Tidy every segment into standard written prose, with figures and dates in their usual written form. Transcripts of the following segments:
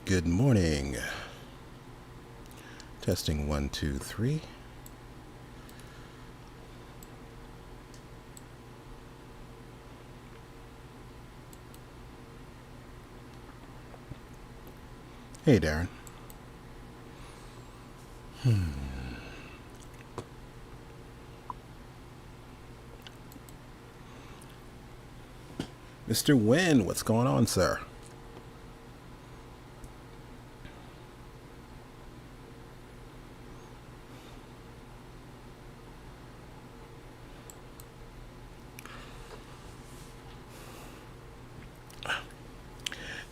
Good morning. Testing 1, 2, 3. Hey, Darren. Mr. Wynn, what's going on, sir?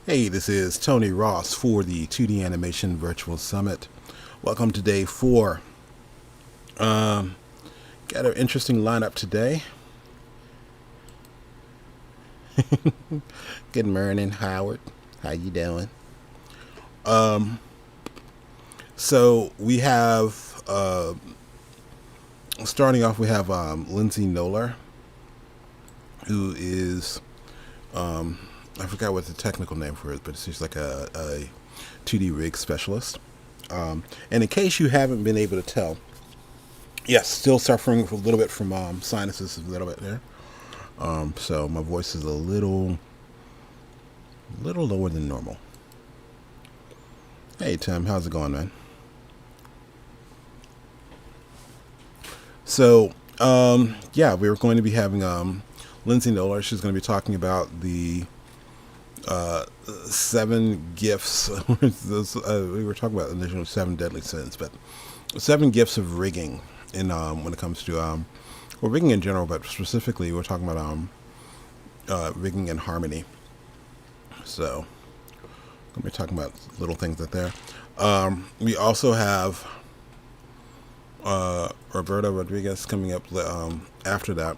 Hey, this is Tony Ross for the 2D Animation Virtual Summit. Welcome to day 4. Got an interesting lineup today. Good morning, Howard. How you doing? So we have, starting off, we have Lindsey Noller, who is, I forgot what the technical name for it, but she's like a 2D rig specialist. And in case you haven't been able to tell, yes, still suffering a little bit from sinuses, a little bit there. So my voice is a little lower than normal. Hey, Tim, how's it going, man? So, yeah, we were going to be having Lindsey Noller. She's going to be talking about the 7 gifts. We were talking about initially 7 deadly sins, but 7 gifts of rigging in when it comes to well, rigging in general, but specifically we're talking about rigging in harmony. So I'm going to be talking about little things that there. We also have Roberto Rodriguez coming up after that,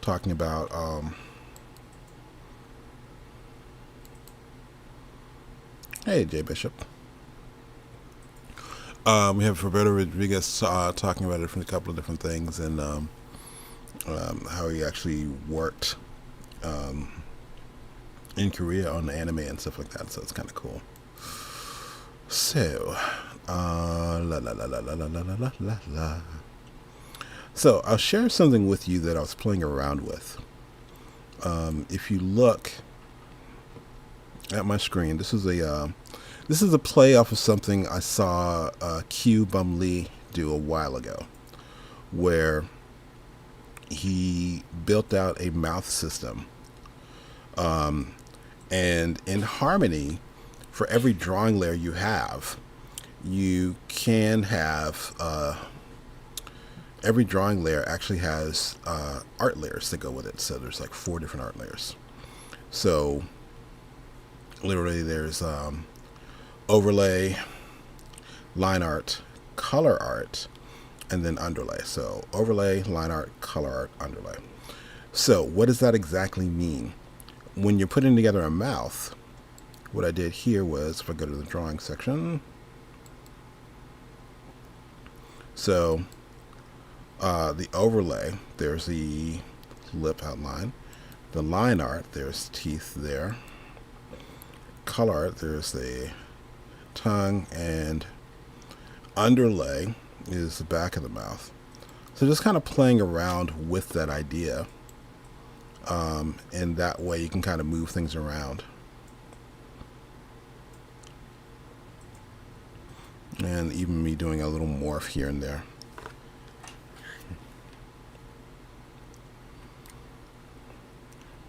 talking about hey, Jay Bishop. We have Roberto Rodriguez talking about a couple of different things and how he actually worked in Korea on anime and stuff like that. So it's kind of cool. So, So I'll share something with you that I was playing around with. If you look at my screen, this is a play off of something I saw Q Bum Lee do a while ago, where he built out a mouth system, and in harmony, for every drawing layer you have, you can have every drawing layer actually has art layers that go with it. So there's like 4 different art layers. So literally there's overlay, line art, color art, and then underlay. So overlay, line art, color art, underlay. So what does that exactly mean? When you're putting together a mouth, what I did here was, if I go to the drawing section, so the overlay, there's the lip outline. The line art, there's teeth there. Color art, there's the tongue, and underlay is the back of the mouth. So just kind of playing around with that idea, and that way you can kind of move things around. And even me doing a little morph here and there.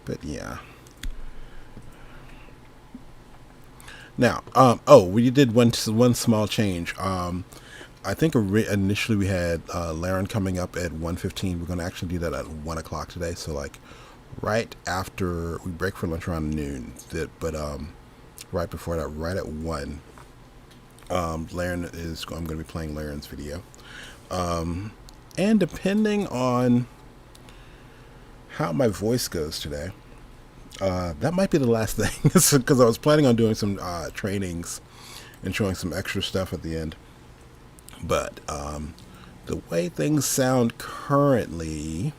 But yeah. Now, we did one small change. I think initially we had Laren coming up at 1:15. We're going to actually do that at 1 o'clock today. So like right after we break for lunch around noon. But right before that, right at 1, Laren is. I'm going to be playing Laren's video. And depending on how my voice goes today, that might be the last thing, because I was planning on doing some trainings and showing some extra stuff at the end. But the way things sound currently,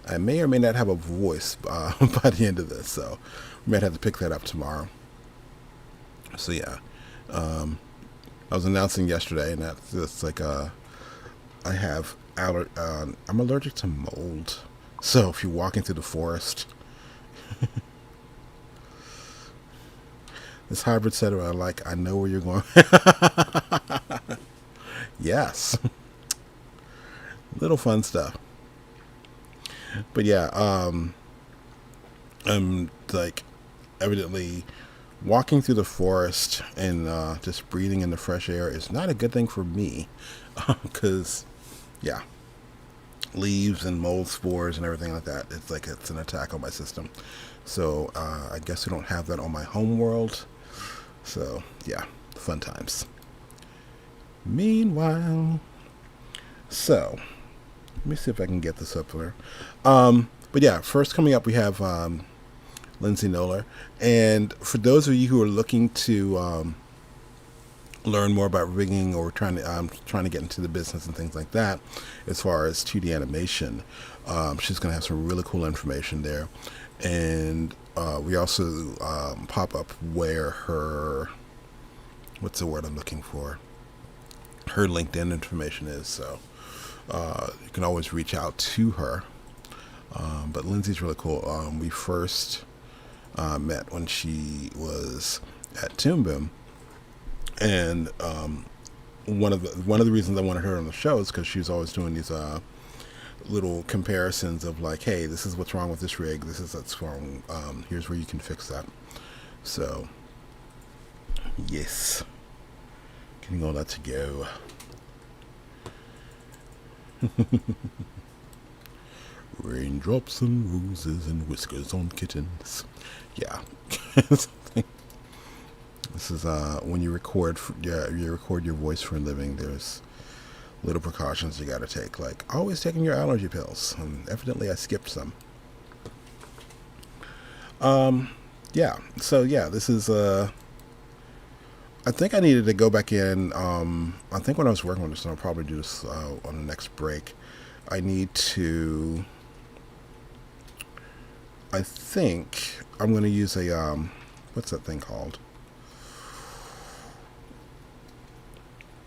I may or may not have a voice by the end of this, so we might have to pick that up tomorrow. So yeah, I was announcing yesterday, and that's like I have I'm allergic to mold. So if you're walking through the forest, this hybrid setup, I know where you're going. Yes, little fun stuff. But yeah, I'm like evidently walking through the forest and just breathing in the fresh air is not a good thing for me because yeah, leaves and mold spores and everything like that. It's like it's an attack on my system. So I guess we don't have that on my home world. So yeah, fun times. Meanwhile, so let me see if I can get this up there. But yeah, first coming up we have Lindsey Noller, and for those of you who are looking to learn more about rigging or trying to get into the business and things like that, as far as 2D animation, she's going to have some really cool information there, and we also pop up where her what's the word I'm looking for, her LinkedIn information is. So you can always reach out to her. But Lindsay's really cool. We first met when she was at Toon Boom, and one of the reasons I wanted her on the show is because she was always doing these little comparisons of like, hey, this is what's wrong with this rig. This is what's wrong. Here's where you can fix that. So yes, getting all that to go. Raindrops and roses and whiskers on kittens. Yeah. This is when you record your voice for a living. There's little precautions you got to take, like always taking your allergy pills. And evidently, I skipped some. Yeah. So yeah, this is. I think I needed to go back in. I think when I was working on this, and I'll probably do this on the next break. I need to. I think I'm going to use a what's that thing called?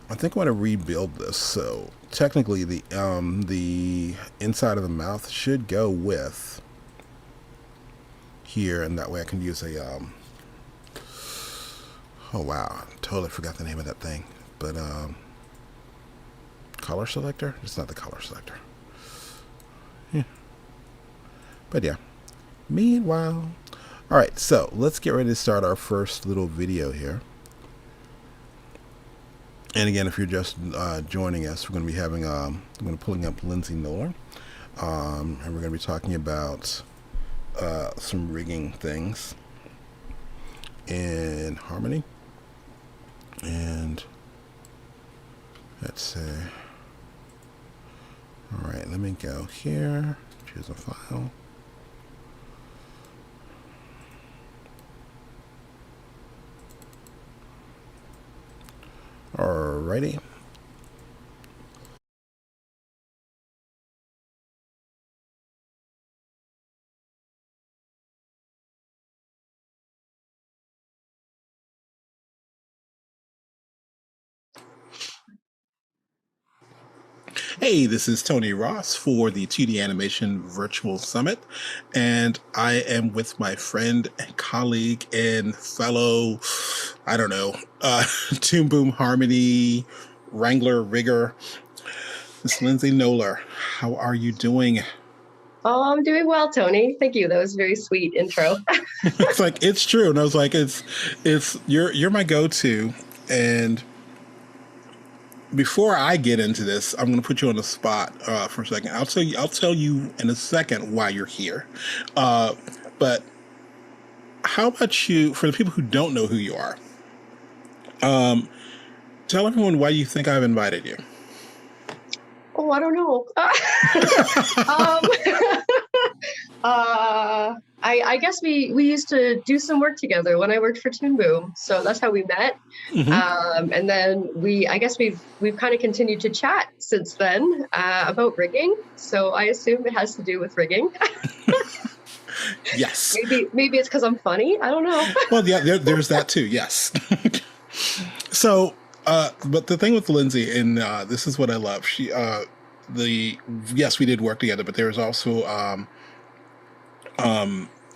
I think I want to rebuild this. So technically, the inside of the mouth should go with here, and that way I can use a oh wow, totally forgot the name of that thing. But color selector? It's not the color selector. Yeah. But yeah. Meanwhile, all right. So let's get ready to start our first little video here. And again, if you're just joining us, we're going to be having I'm going to pulling up Lindsey Noller, and we're going to be talking about some rigging things in Harmony. And let's see. All right, let me go here. Choose a file. Alrighty. Hey, this is Tony Ross for the 2D Animation Virtual Summit, and I am with my friend and colleague and fellow, I don't know, Toon Boom Harmony Wrangler Rigger, Miss Lindsey Noller. How are you doing? Oh, I'm doing well, Tony. Thank you. That was a very sweet intro. It's like it's true, and I was like, it's you're my go-to, and before I get into this, I'm going to put you on the spot for a second. I'll tell you in a second why you're here. But how about you, for the people who don't know who you are, tell everyone why you think I've invited you. Oh, I don't know. I guess we used to do some work together when I worked for Toon Boom, so that's how we met. Mm-hmm. And then I guess we've kind of continued to chat since then about rigging. So I assume it has to do with rigging. Yes. Maybe it's because I'm funny. I don't know. Well, yeah, there's that too. Yes. So, but the thing with Lindsay, and this is what I love. The yes, we did work together, but there was also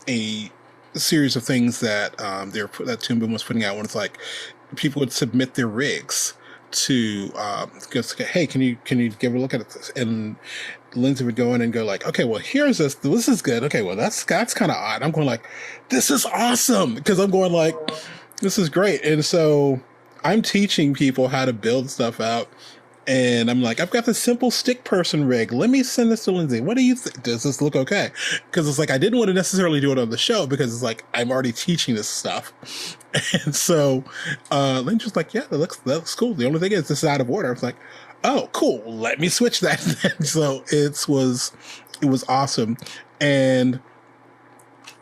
a series of things that that Toon Boom was putting out when it's like people would submit their rigs to just hey, can you give a look at this? And Lindsay would go in and go like, okay, well, here's this. This is good. Okay, well, that's kind of odd. I'm going like, this is awesome because I'm going like, this is great. And so I'm teaching people how to build stuff out. And I'm like, I've got this simple stick person rig. Let me send this to Lindsay. What do you think? Does this look okay? Because it's like, I didn't want to necessarily do it on the show because it's like, I'm already teaching this stuff. And so Lindsay was like, yeah, that looks cool. The only thing is this is out of order. I was like, oh, cool. Let me switch that. So it was awesome. And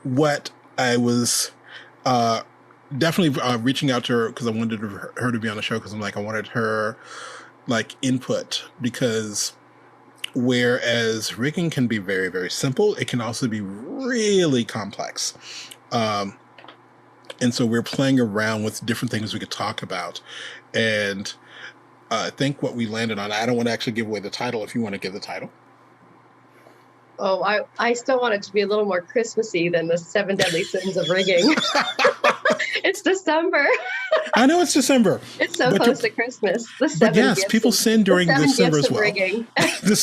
what I was definitely reaching out to her because I wanted her to be on the show because I'm like, I wanted her like input because whereas rigging can be very, very simple, it can also be really complex. And so we're playing around with different things we could talk about. And I think what we landed on, I don't want to actually give away the title if you want to give the title. Oh, I still want it to be a little more Christmassy than the 7 Deadly Sins of Rigging. It's December. I know it's December. It's so close to Christmas. The 7 yes, gifts people sin during December as well. Rigging. The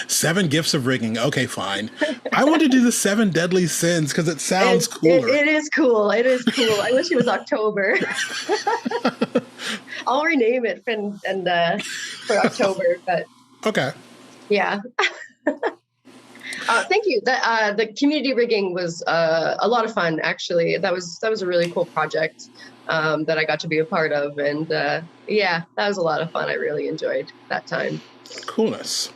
seven gifts of rigging. Okay, fine. I want to do the 7 deadly sins because it sounds cooler. It is cool. It is cool. I wish it was October. I'll rename it for October, but okay. Yeah. Thank you. The community rigging was a lot of fun. Actually, that was a really cool project that I got to be a part of, and yeah, that was a lot of fun. I really enjoyed that time. Coolness.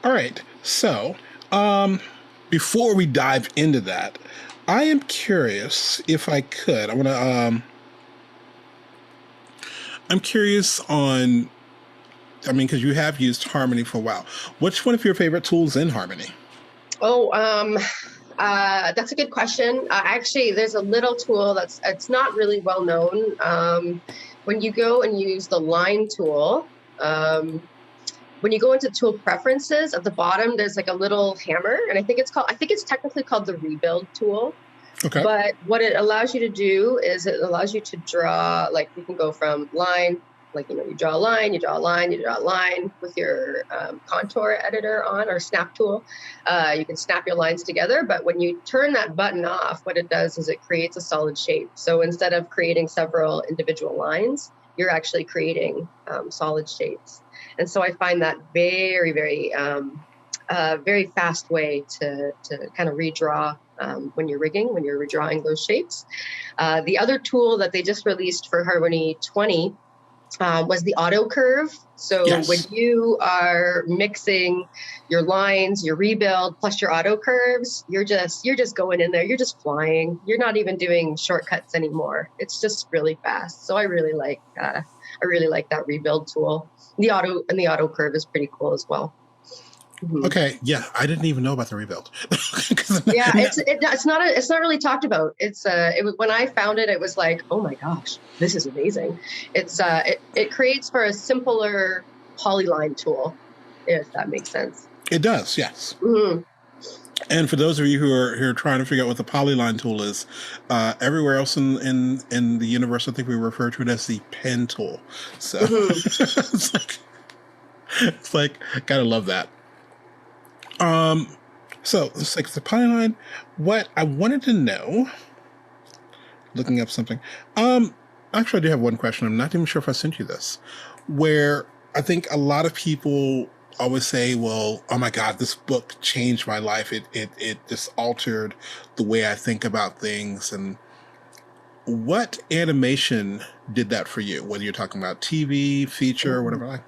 All right. So, before we dive into that, I am curious if I could. I'm curious on. I mean, because you have used Harmony for a while. What's one of your favorite tools in Harmony? Oh, that's a good question. Actually, there's a little tool it's not really well known. When you go and use the line tool, when you go into tool preferences at the bottom, there's like a little hammer, and I think it's technically called the rebuild tool. Okay. But what it allows you to do is it allows you to draw, like you can go from line, like, you draw a line, you draw a line, you draw a line with your contour editor on or snap tool. You can snap your lines together, but when you turn that button off, what it does is it creates a solid shape. So instead of creating several individual lines, you're actually creating solid shapes. And so I find that very, very, very fast way to kind of redraw when you're rigging, when you're redrawing those shapes. The other tool that they just released for Harmony 20 was the auto curve. So yes. When you are mixing your lines, your rebuild plus your auto curves, you're just going in there. You're just flying. You're not even doing shortcuts anymore. It's just really fast. So I really like that rebuild tool. The auto curve is pretty cool as well. Mm-hmm. Okay, yeah, I didn't even know about the rebuild. Yeah, it's not really talked about. It was when I found it, it was like, oh my gosh, this is amazing. It creates for a simpler polyline tool, if that makes sense. It does, yes. Mm-hmm. And for those of you who are trying to figure out what the polyline tool is, everywhere else in the universe, I think we refer to it as the pen tool. So mm-hmm. it's like gotta love that. So it's like the polyline. What I wanted to know, looking up something. Actually, I do have one question. I'm not even sure if I sent you this. Where I think a lot of people always say, "Well, oh my God, this book changed my life. It just altered the way I think about things." And what animation did that for you? Whether you're talking about TV, feature, mm-hmm. whatever like.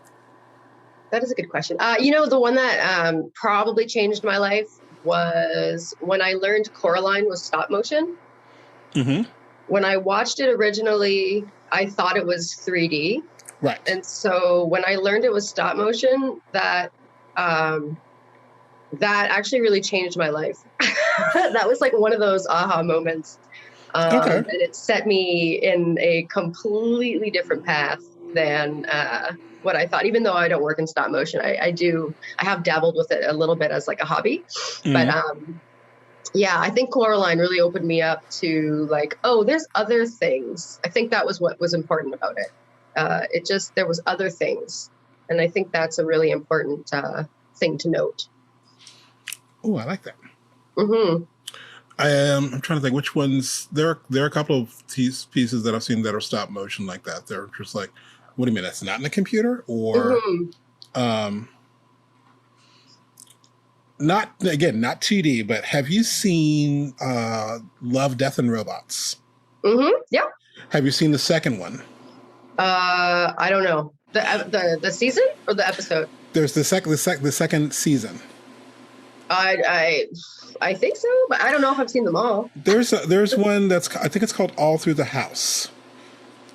That is a good question. The one that probably changed my life was when I learned Coraline was stop motion. Mm-hmm. When I watched it originally, I thought it was 3D. Right. And so when I learned it was stop motion, that actually really changed my life. That was like one of those aha moments. Okay. And it set me in a completely different path than what I thought. Even though I don't work in stop motion, I have dabbled with it a little bit as like a hobby. But Mm. yeah, I think Coraline really opened me up to like, oh, there's other things. I think that was what was important about it. There was other things. And I think that's a really important thing to note. Oh, I like that. Mm-hmm. I'm trying to think which ones. There are a couple of pieces that I've seen that are stop motion like that. They're just like, what do you mean that's not in the computer? Or Mm-hmm. um, not again, not 2D, but have you seen Love, Death, and Robots? Mm-hmm. Yeah. Have you seen the second one? I don't know. The season or the episode? There's the second season. I think so, but I don't know if I've seen them all. There's one that's, I think it's called All Through the House.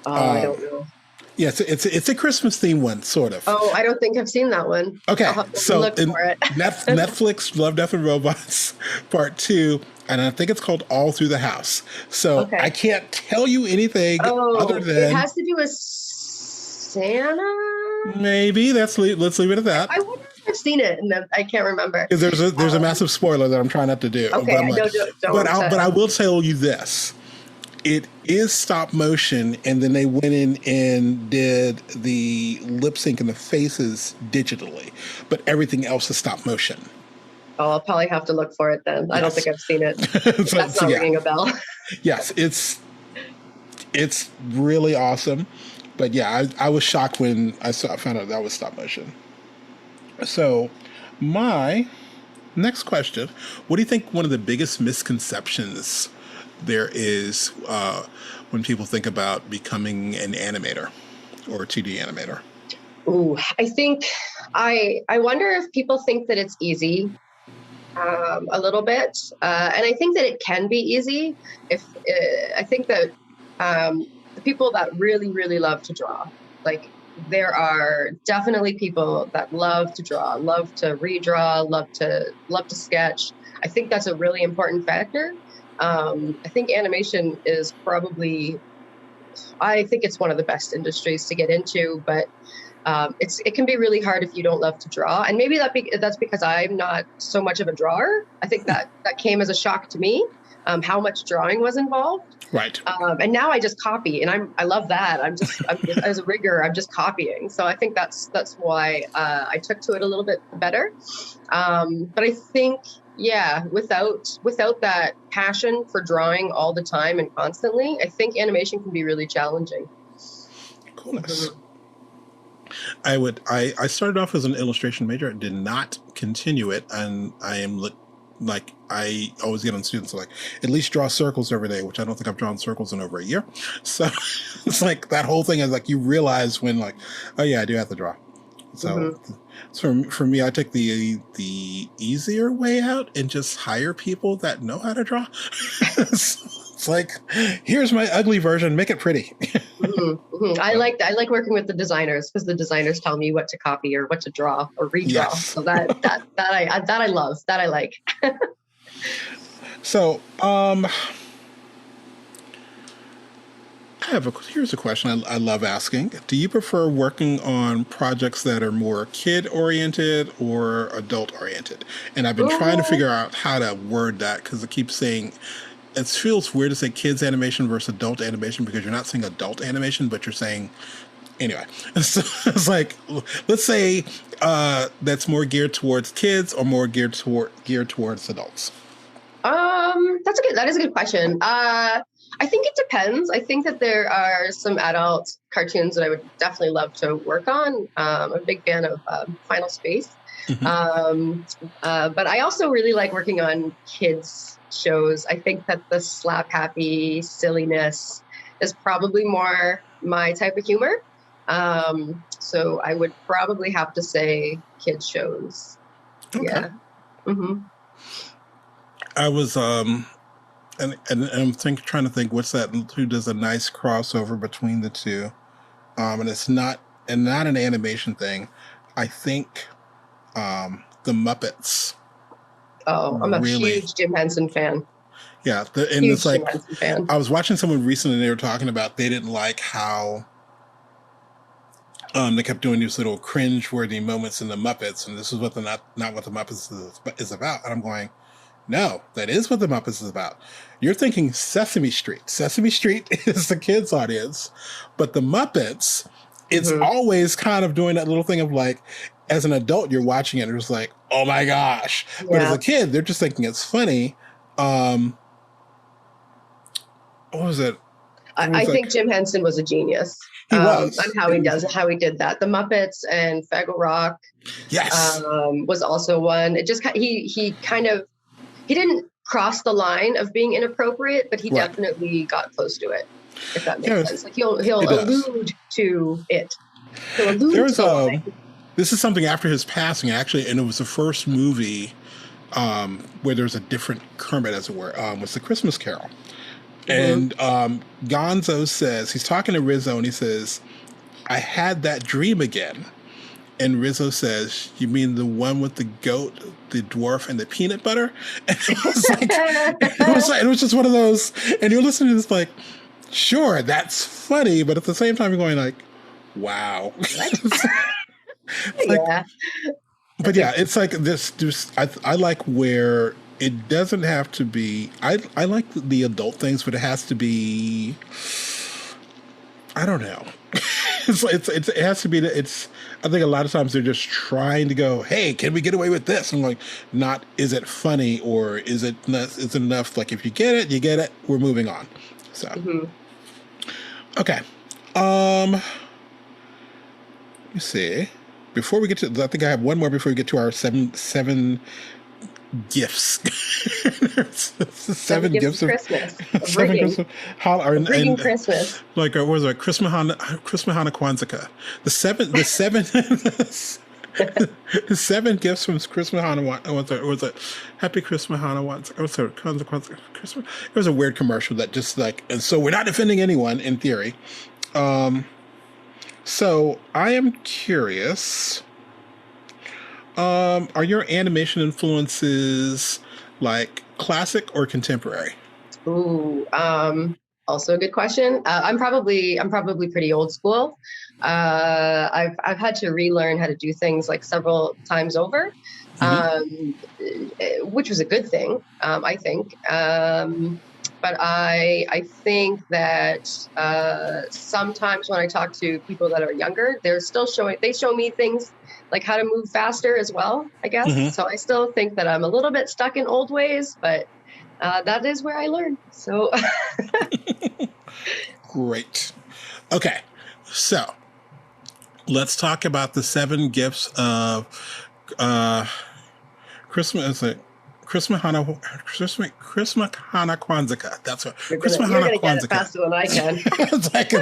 Oh, I don't know. Yeah, it's a Christmas theme one, sort of. Oh, I don't think I've seen that one. Okay, I'll have to so look for it. Netflix Love, Death, and Robots Part 2, and I think it's called All Through the House. So Okay. I can't tell you anything other than it has to do with Santa. maybe let's leave it at that. I wonder if I've seen it, and I can't remember. Because there's a massive spoiler that I'm trying not to do. Okay, but I will tell you this. It is stop motion, and then they went in and did the lip sync and the faces digitally, but everything else is stop motion. Oh, I'll probably have to look for it then. Yes. I don't think I've seen it. That's not ringing a bell. Yes, it's really awesome. But yeah, I was shocked when I found out that was stop motion. So my next question, what do you think one of the biggest misconceptions there is when people think about becoming an animator or a 2D animator? Ooh, I wonder if people think that it's easy a little bit. And I think that it can be easy. I think that the people that really, really love to draw, like there are definitely people that love to draw, love to redraw, love to sketch. I think that's a really important factor. I think animation is I think it's one of the best industries to get into, but it can be really hard if you don't love to draw. And maybe that's because I'm not so much of a drawer. I think that came as a shock to me, how much drawing was involved. Right. And now I just copy, and I love that. I'm as a rigger, I'm just copying. So I think that's why I took to it a little bit better. But I think, yeah, without that passion for drawing all the time and constantly, I think animation can be really challenging. Coolness. I started off as an illustration major. I did not continue it, and I am like I always get on students like, at least draw circles every day, which I don't think I've drawn circles in over a year. So it's like that whole thing is like, you realize when like, oh yeah, I do have to draw. So, so for me, I take the easier way out and just hire people that know how to draw. It's like, here's my ugly version, make it pretty. I like working with the designers, because the designers tell me what to copy or what to draw or redraw. Yes. So that I love, that I like. So here's a question I love asking. Do you prefer working on projects that are more kid-oriented or adult-oriented? And I've been trying to figure out how to word that, because I keep saying, it feels weird to say kids animation versus adult animation, because you're not saying adult animation, but you're saying, anyway. So it's like, let's say that's more geared towards kids or more geared towards adults. That is a good question. I think it depends. I think that there are some adult cartoons that I would definitely love to work on. I'm a big fan of Final Space. But I also really like working on kids shows. I think that the slap happy silliness is probably more my type of humor. So I would probably have to say kids shows. Okay. Yeah. I was and I'm trying to think who does a nice crossover between the two, and it's not an animation thing. I think the Muppets. Oh, I'm a Really? huge Jim Henson fan. Yeah. And it's Huge Jim like, Henson fan. I was watching someone recently and they were talking about they didn't like how they kept doing these little cringe-worthy moments in the Muppets, and this is what the not what the Muppets is about. And I'm going, no, that is what the Muppets is about. You're thinking Sesame Street. Sesame Street is the kids' audience, but the Muppets, it's Hmm. always kind of doing that little thing of like, as an adult, you're watching it and it's like, oh my gosh. But as Yeah. a kid, they're just thinking it's funny. Um, what was it? It I was like, think Jim Henson was a genius he on was. how he did that. The Muppets and Fraggle Rock Yes. was also one. It just he kind of he didn't cross the line of being inappropriate, but he Right. definitely got close to it, if that makes Yes, sense. Like he'll it does. allude to it. He'll allude to There's the line. this is something after his passing actually, and it was the first movie where there's a different Kermit, as it were. Was the Christmas Carol, Hmm. and Gonzo says he's talking to Rizzo, and he says, "I had that dream again." And Rizzo says, "You mean the one with the goat, the dwarf, and the peanut butter?" And it was just one of those. And you're listening to this like, sure, that's funny, but at the same time, you're going like, wow. Like, Yeah. but yeah, it's like this. Just I like where it doesn't have to be. I like the adult things, but it has to be. I don't know. It has to be. It's. I think a lot of times they're just trying to go, hey, can we get away with this? And like, not is it funny or is it enough? Like if you get it, you get it. We're moving on. So Hmm. okay. Let me see. Before we get to, I think I have one more before we get to our seven gifts. Seven gifts of Christmas, of seven rigging, gifts and, of rigging and Christmas. like what was it? Christmas Hana Kwanzaa. The seven the seven gifts from Christmas Hana was it Happy Christmas Hana Kwanzaa Christmas. It was a weird commercial that just like, and so we're not defending anyone in theory. So I am curious. Are your animation influences like classic or contemporary? Ooh, also a good question. I'm probably pretty old school. I've had to relearn how to do things like several times over, Mm-hmm. which was a good thing, I think. But I think that sometimes when I talk to people that are younger, they show me things like how to move faster as well, I guess. Mm-hmm. So I still think that I'm a little bit stuck in old ways, but that is where I learned. So Great. Okay, so let's talk about the seven gifts of uh, Christmas. Christmas Hana Kwanzaa. That's what you're gonna Christmas you're Hana gonna get it Kwanzaa. faster than I can. It's like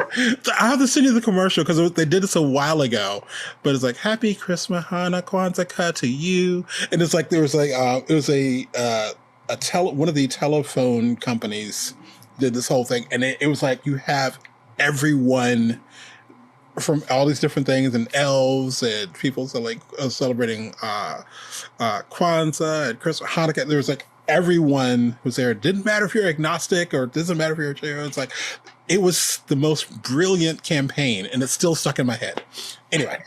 I have to send you the commercial because they did this a while ago, but it's like Happy Christmas Hana Kwanzaa to you, and it's like there was like it was one of the telephone companies did this whole thing, and it was like you have everyone from all these different things and elves and people celebrating Kwanzaa and Christmas, Hanukkah. There was like everyone was there. It didn't matter if you're agnostic or it doesn't matter if you're a Jew. It's like it was the most brilliant campaign, and it's still stuck in my head. Anyway,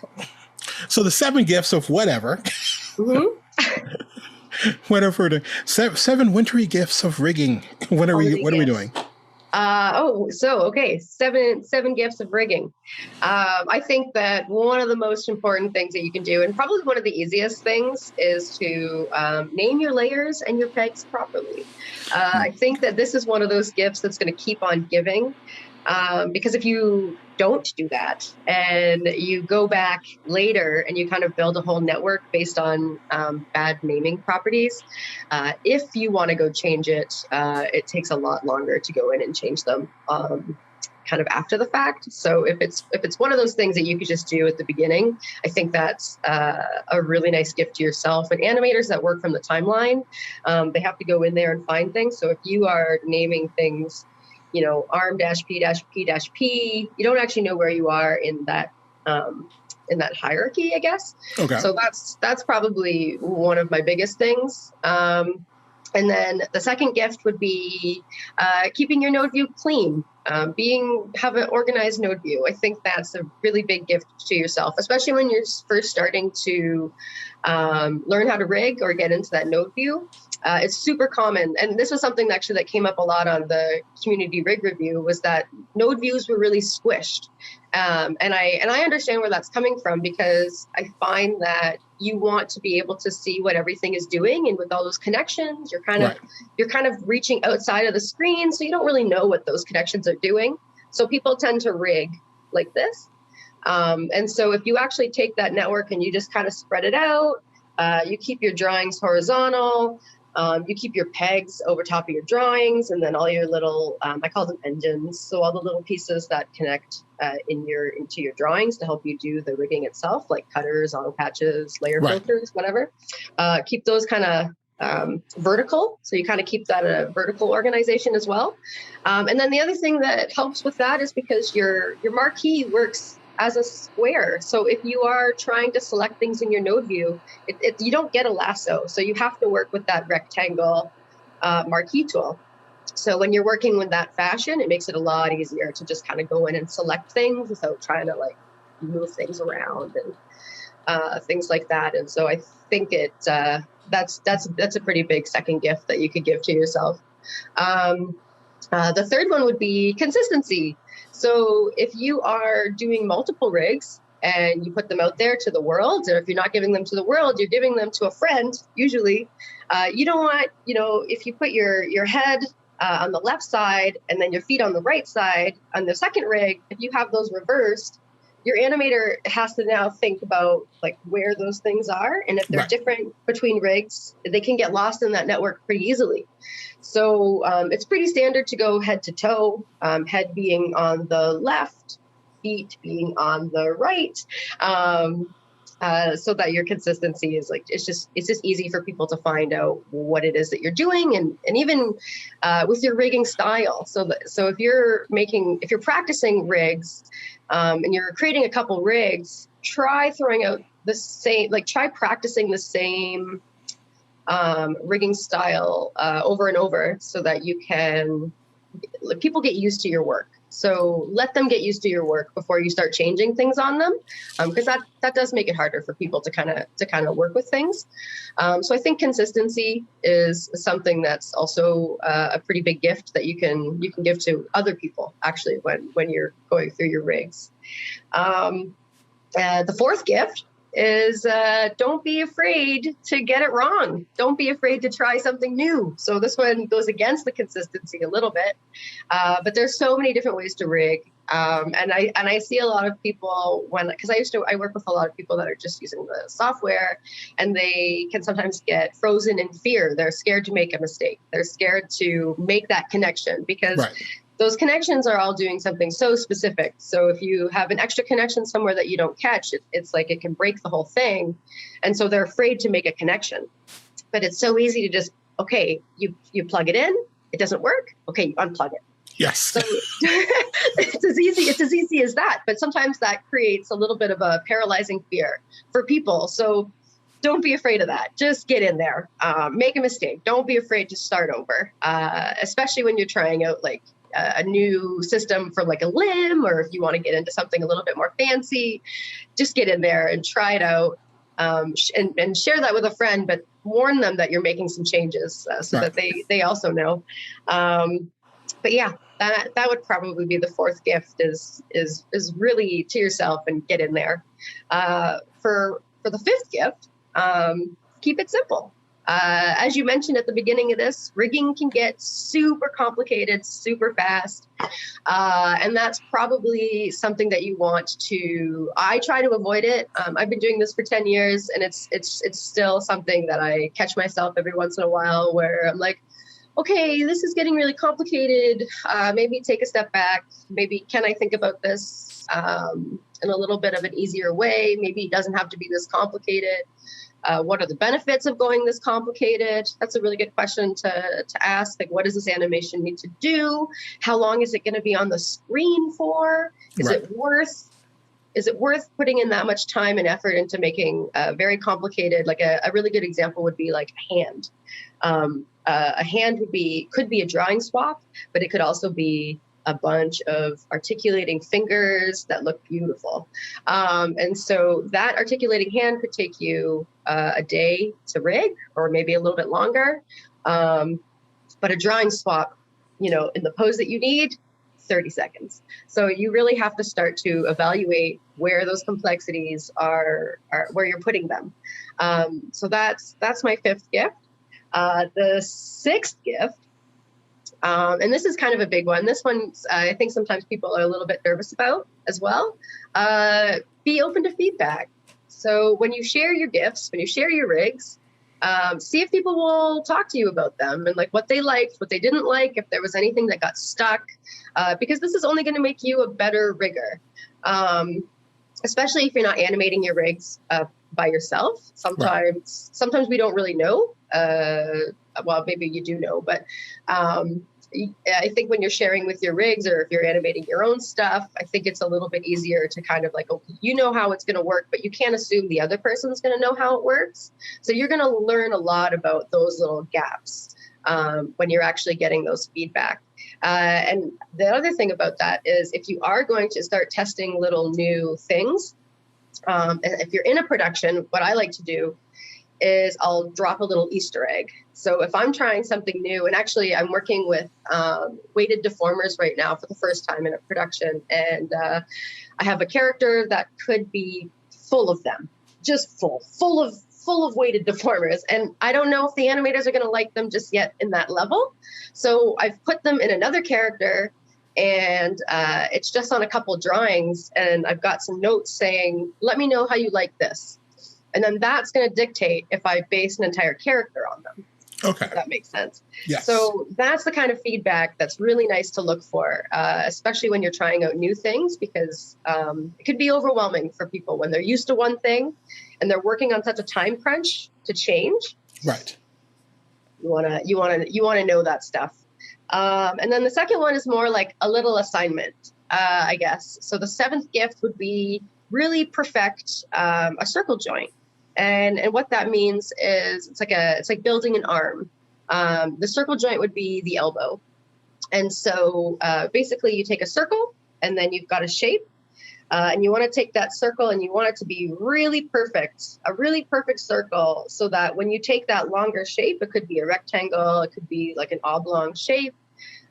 so the seven gifts of whatever, Mm-hmm. whatever we're doing. Seven wintry gifts of rigging. What are Holiday we gifts. doing? Okay, seven gifts of rigging. I think that one of the most important things that you can do, and probably one of the easiest things, is to name your layers and your pegs properly. I think that this is one of those gifts that's going to keep on giving. Because if you don't do that and you go back later and you kind of build a whole network based on bad naming properties, if you want to go change it, it takes a lot longer to go in and change them kind of after the fact. So if it's one of those things that you could just do at the beginning, I think that's a really nice gift to yourself. And animators that work from the timeline, they have to go in there and find things. So if you are naming things, arm -p -p -p, you don't actually know where you are in that in that hierarchy, I guess. Okay. So that's probably one of my biggest things. And then the second gift would be keeping your node view clean. Have an organized node view. I think that's a really big gift to yourself, especially when you're first starting to learn how to rig or get into that node view. It's super common, and this was something actually that came up a lot on the community rig review, was that node views were really squished. And I understand where that's coming from, because I find that you want to be able to see what everything is doing, and with all those connections, you're kind of reaching outside of the screen, so you don't really know what those connections are doing. So people tend to rig like this. And so if you actually take that network and you just kind of spread it out, you keep your drawings horizontal, you keep your pegs over top of your drawings, and then all your little, I call them engines. So all the little pieces that connect into your drawings to help you do the rigging itself, like cutters, auto patches, layer filters, whatever. Keep those kind of vertical. So you kind of keep that a vertical organization as well. And then the other thing that helps with that is because your marquee works as a square. So if you are trying to select things in your node view, you don't get a lasso. So you have to work with that rectangle marquee tool. So when you're working with that fashion, it makes it a lot easier to just kind of go in and select things without trying to like move things around and things like that. And so I think that's a pretty big second gift that you could give to yourself. The third one would be consistency. So if you are doing multiple rigs and you put them out there to the world, or if you're not giving them to the world, you're giving them to a friend, usually, you don't want, if you put your head on the left side and then your feet on the right side on the second rig, if you have those reversed, your animator has to now think about like where those things are. And if they're different between rigs, they can get lost in that network pretty easily. So it's pretty standard to go head to toe, head being on the left, feet being on the right, so that your consistency is like, it's just easy for people to find out what it is that you're doing, and even with your rigging style. So if you're practicing rigs, and you're creating a couple rigs, try throwing out try practicing the same rigging style over and over, so that people get used to your work. So let them get used to your work before you start changing things on them, because that does make it harder for people to kind of work with things. So I think consistency is something that's also a pretty big gift that you can give to other people, actually, when you're going through your rigs. The fourth gift is don't be afraid to get it wrong. Don't be afraid to try something new. So this one goes against the consistency a little bit, but there's so many different ways to rig. And I see a lot of people because I work with a lot of people that are just using the software, and they can sometimes get frozen in fear. They're scared to make a mistake. They're scared to make that connection, because those connections are all doing something so specific. So if you have an extra connection somewhere that you don't catch, it's like it can break the whole thing. And so they're afraid to make a connection. But it's so easy to just, okay, you plug it in, it doesn't work, okay, you unplug it. Yes. So it's as easy as that. But sometimes that creates a little bit of a paralyzing fear for people. So don't be afraid of that. Just get in there, make a mistake. Don't be afraid to start over, especially when you're trying out like a new system for like a limb, or if you want to get into something a little bit more fancy, just get in there and try it out, and share that with a friend, but warn them that you're making some changes, so that they also know. But yeah, that would probably be the fourth gift is really to yourself and get in there. For the fifth gift, keep it simple. As you mentioned at the beginning of this, rigging can get super complicated, super fast. And that's probably something that you want to, I try to avoid it. I've been doing this for 10 years, and it's still something that I catch myself every once in a while where I'm like, okay, this is getting really complicated. Maybe take a step back. Maybe can I think about this in a little bit of an easier way? Maybe it doesn't have to be this complicated. What are the benefits of going this complicated? That's a really good question to ask. Like, what does this animation need to do? How long is it going to be on the screen for? Is it worth putting in that much time and effort into making a very complicated, like a really good example would be like a hand. A hand could be a drawing swap, but it could also be a bunch of articulating fingers that look beautiful. And so that articulating hand could take you a day to rig, or maybe a little bit longer. But a drawing swap, in the pose that you need, 30 seconds. So you really have to start to evaluate where those complexities are where you're putting them. So that's my fifth gift. The sixth gift, and this is kind of a big one. This one, I think sometimes people are a little bit nervous about as well. Be open to feedback. So when you share your gifts, when you share your rigs, see if people will talk to you about them and like what they liked, what they didn't like, if there was anything that got stuck, because this is only going to make you a better rigger. Especially if you're not animating your rigs by yourself. Sometimes we don't really know. Well, maybe you do know, but I think when you're sharing with your rigs, or if you're animating your own stuff, I think it's a little bit easier to kind of like, okay, you know how it's going to work, but you can't assume the other person's going to know how it works. So you're going to learn a lot about those little gaps when you're actually getting those feedback. And the other thing about that is, if you are going to start testing little new things, and if you're in a production, what I like to do is I'll drop a little Easter egg. So if I'm trying something new, and actually I'm working with weighted deformers right now for the first time in a production, and I have a character that could be full of them, just full of weighted deformers. And I don't know if the animators are going to like them just yet in that level. So I've put them in another character, and it's just on a couple drawings, and I've got some notes saying, let me know how you like this. And then that's going to dictate if I base an entire character on them. Okay. If that makes sense. Yes. So that's the kind of feedback that's really nice to look for, especially when you're trying out new things, because it could be overwhelming for people when they're used to one thing and they're working on such a time crunch to change. Right. You wanna know that stuff. And then the second one is more like a little assignment, I guess. So the seventh gift would be really perfect a circle joint. And what that means is it's like building an arm. The circle joint would be the elbow. And so basically you take a circle, and then you've got a shape, and you want to take that circle and you want it to be really perfect, a really perfect circle, so that when you take that longer shape, it could be a rectangle, it could be like an oblong shape.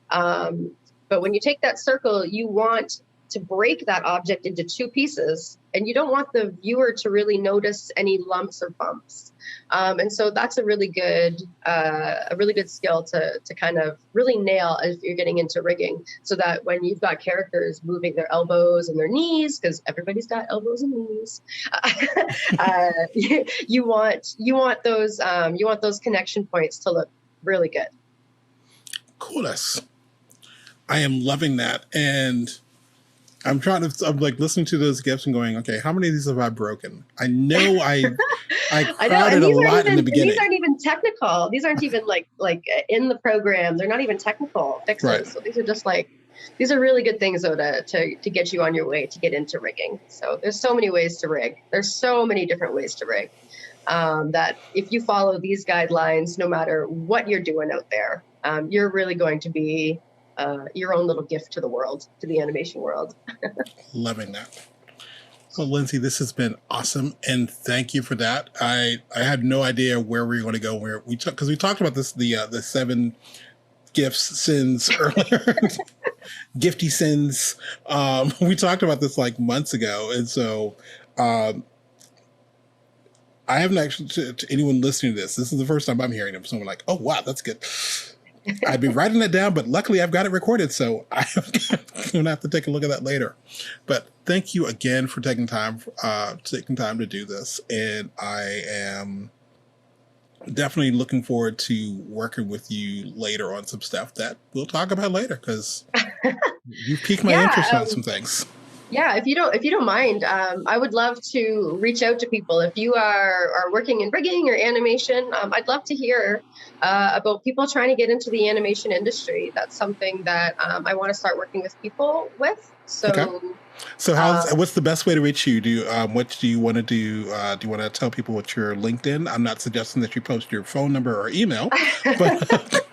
But when you take that circle, you want to break that object into two pieces, and you don't want the viewer to really notice any lumps or bumps. And so that's a really good skill to kind of really nail if you're getting into rigging, so that when you've got characters moving their elbows and their knees, because everybody's got elbows and knees, you want those connection points to look really good. Coolness. I am loving that. And I'm like listening to those gifts and going, okay, how many of these have I broken? I know I crowded a lot in the beginning. These aren't even technical. These aren't even like in the program. They're not even technical fixes. Right. So these are just these are really good things though to get you on your way to get into rigging. So there's so many ways to rig. There's so many different ways to rig. That if you follow these guidelines, no matter what you're doing out there, you're really going to be your own little gift to the world, to the animation world. Loving that. Well, Lindsey, this has been awesome, and thank you for that. I had no idea where we were going to go. Because we talked about this the 7 gifts sins earlier, gifty sins. We talked about this like months ago, and so I haven't actually to anyone listening to this. This is the first time I'm hearing it from someone like, oh wow, that's good. I'd be writing it down, but luckily I've got it recorded, so I'm going to have to take a look at that later. But thank you again for taking time to do this, and I am definitely looking forward to working with you later on some stuff that we'll talk about later, because you piqued my interest on some things. Yeah, if you don't mind, I would love to reach out to people. If you are working in rigging or animation, I'd love to hear about people trying to get into the animation industry. That's something that I want to start working with people with. Okay. So So um, what's the best way to reach you? What do you want to do? Do you want to tell people what your LinkedIn? I'm not suggesting that you post your phone number or email, but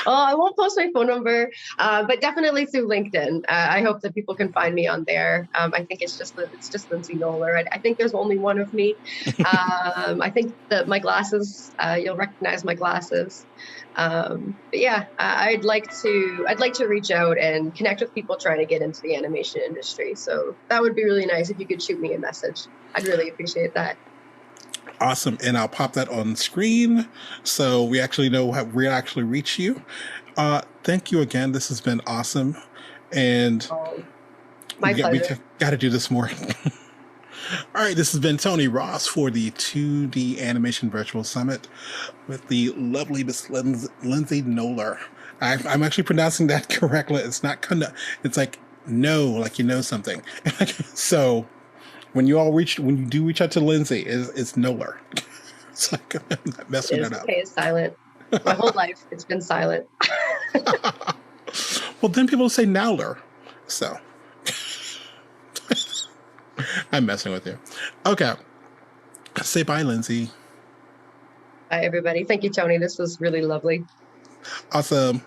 Oh, I won't post my phone number, but definitely through LinkedIn. I hope that people can find me on there. I think it's just Lindsey Noller. I think there's only one of me. I think that my glasses, you'll recognize my glasses. But yeah, I'd like to reach out and connect with people trying to get into the animation industry. So that would be really nice if you could shoot me a message. I'd really appreciate that. awesome. And I'll pop that on screen so we actually know how we actually reach you. Thank you again. This has been awesome. And Um, we my pleasure. got to do this more. All right, this has been Tony Ross for the 2D Animation Virtual Summit with the lovely Miss Lindsey Noller. I'm actually pronouncing that correctly. It's not it's like no, like you know something. So when you do reach out to Lindsay, it's Noller. It's like I'm not It messing is. it The up. K is silent. My whole life, it's been silent. Well, then people say Nowler. So I'm messing with you. Okay. Say bye, Lindsay. Bye, everybody. Thank you, Tony. This was really lovely. Awesome.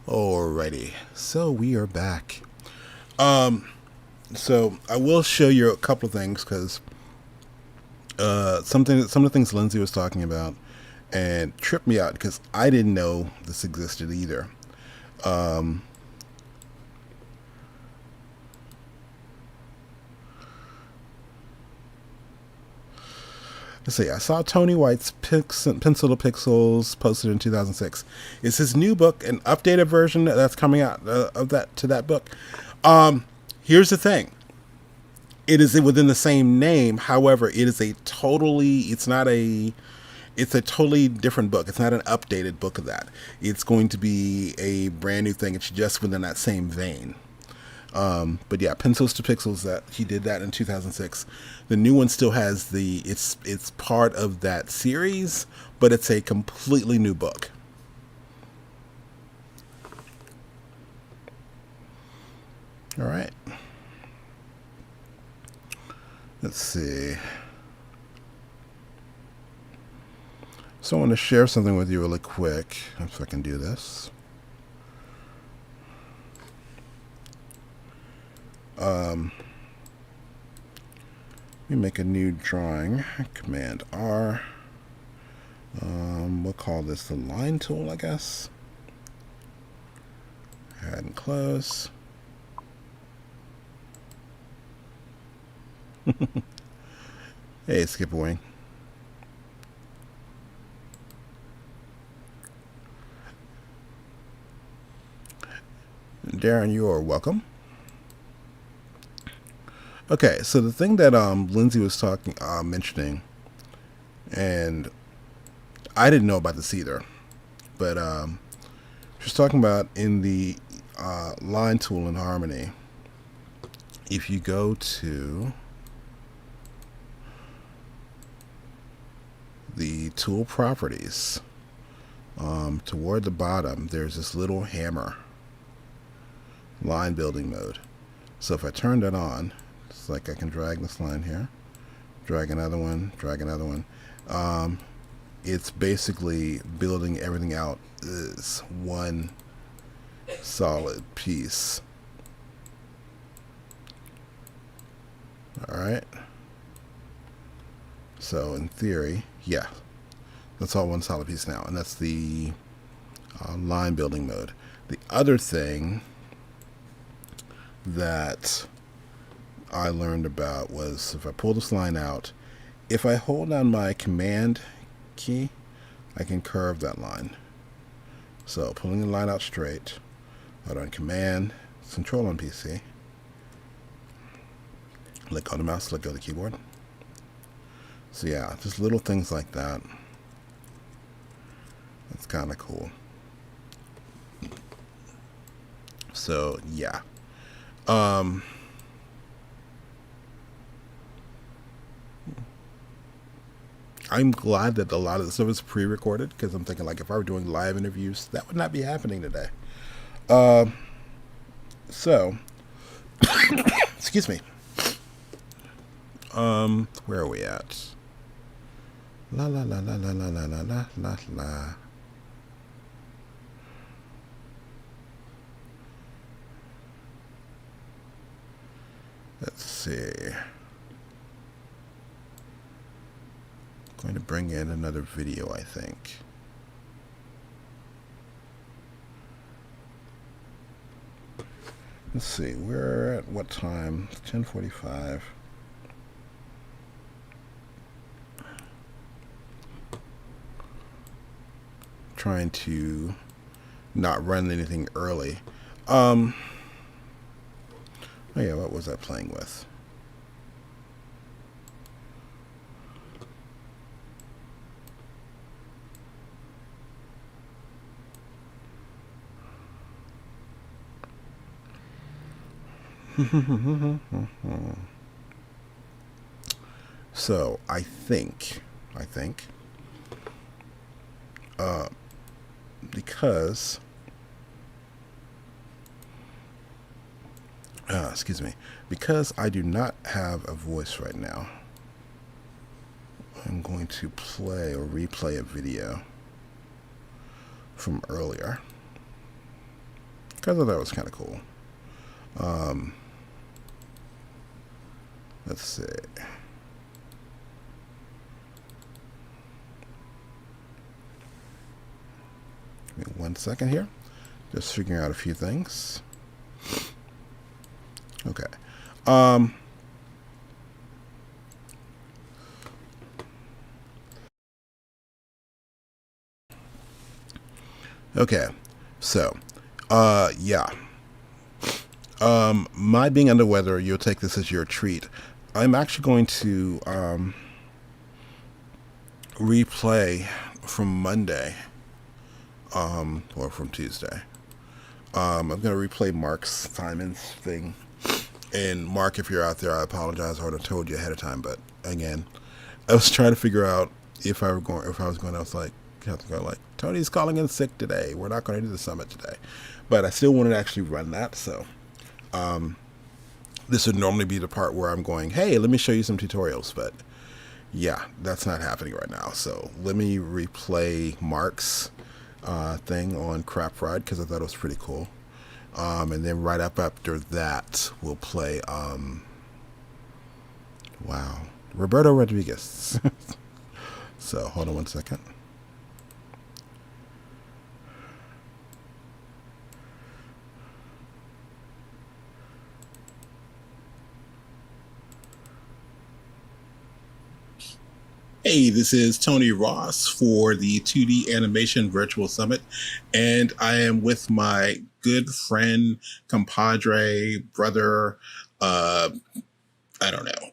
Alrighty, so we are back. So I will show you a couple of things because some of the things Lindsay was talking about and tripped me out because I didn't know this existed either. Let's see. I saw Tony White's Pencil to Pixels posted in 2006. Is his new book an updated version that's coming out of that book? Here's the thing. It is within the same name. However, it's a totally different book. It's not an updated book of that. It's going to be a brand new thing. It's just within that same vein. But yeah, Pencils to Pixels, that he did that in 2006. The new one still has it's part of that series, but it's a completely new book. All right. Let's see. So I want to share something with you really quick, if I can do this. Let me make a new drawing. Command R. We'll call this the line tool, I guess. Add and close. Hey, Skip Wing. Darren, you are welcome. Okay, so the thing that Lindsay was mentioning, and I didn't know about this either, but she was talking about in the line tool in Harmony. If you go to the tool properties, toward the bottom, there's this little hammer, line building mode. So if I turn that on, it's like I can drag this line here, drag another one, drag another one. It's basically building everything out as one solid piece. All right. So in theory, yeah, that's all one solid piece now, and that's the line building mode. The other thing that I learned about was if I pull this line out, if I hold down my command key, I can curve that line. So pulling the line out straight. Hold on, Command, Control on PC. Let go of the mouse, let go of the keyboard. So yeah, just little things like that. That's kind of cool. So yeah. I'm glad that a lot of the stuff is pre-recorded, because I'm thinking, like, if I were doing live interviews, that would not be happening today. So, excuse me. Where are we at? La la la la la la la la la la la. Let's see. Going to bring in another video, I think. Let's see, we're at what time? 10:45. Trying to not run anything early. Oh yeah, what was I playing with? So I think, because, excuse me, because I do not have a voice right now, I'm going to play or replay a video from earlier, because I thought it was kind of cool. Let's see. Give me 1 second here. Just figuring out a few things. Okay. Okay. So, yeah. My being under weather, you'll take this as your treat. I'm actually going to replay from Monday, or from Tuesday. I'm going to replay Mark's Simon's thing. And Mark, if you're out there, I apologize. I would have told you ahead of time, but again, I was trying to figure out if I was going. I was like, Tony's calling in sick today. We're not going to do the summit today, but I still wanted to actually run that. So, this would normally be the part where I'm going, hey, let me show you some tutorials, but yeah, that's not happening right now. So let me replay Mark's thing on Crap Ride, because I thought it was pretty cool. And then right up after that, we'll play, wow, Roberto Rodriguez. So hold on 1 second. Hey, this is Tony Ross for the 2D Animation Virtual Summit, and I am with my good friend, compadre, brother, I don't know,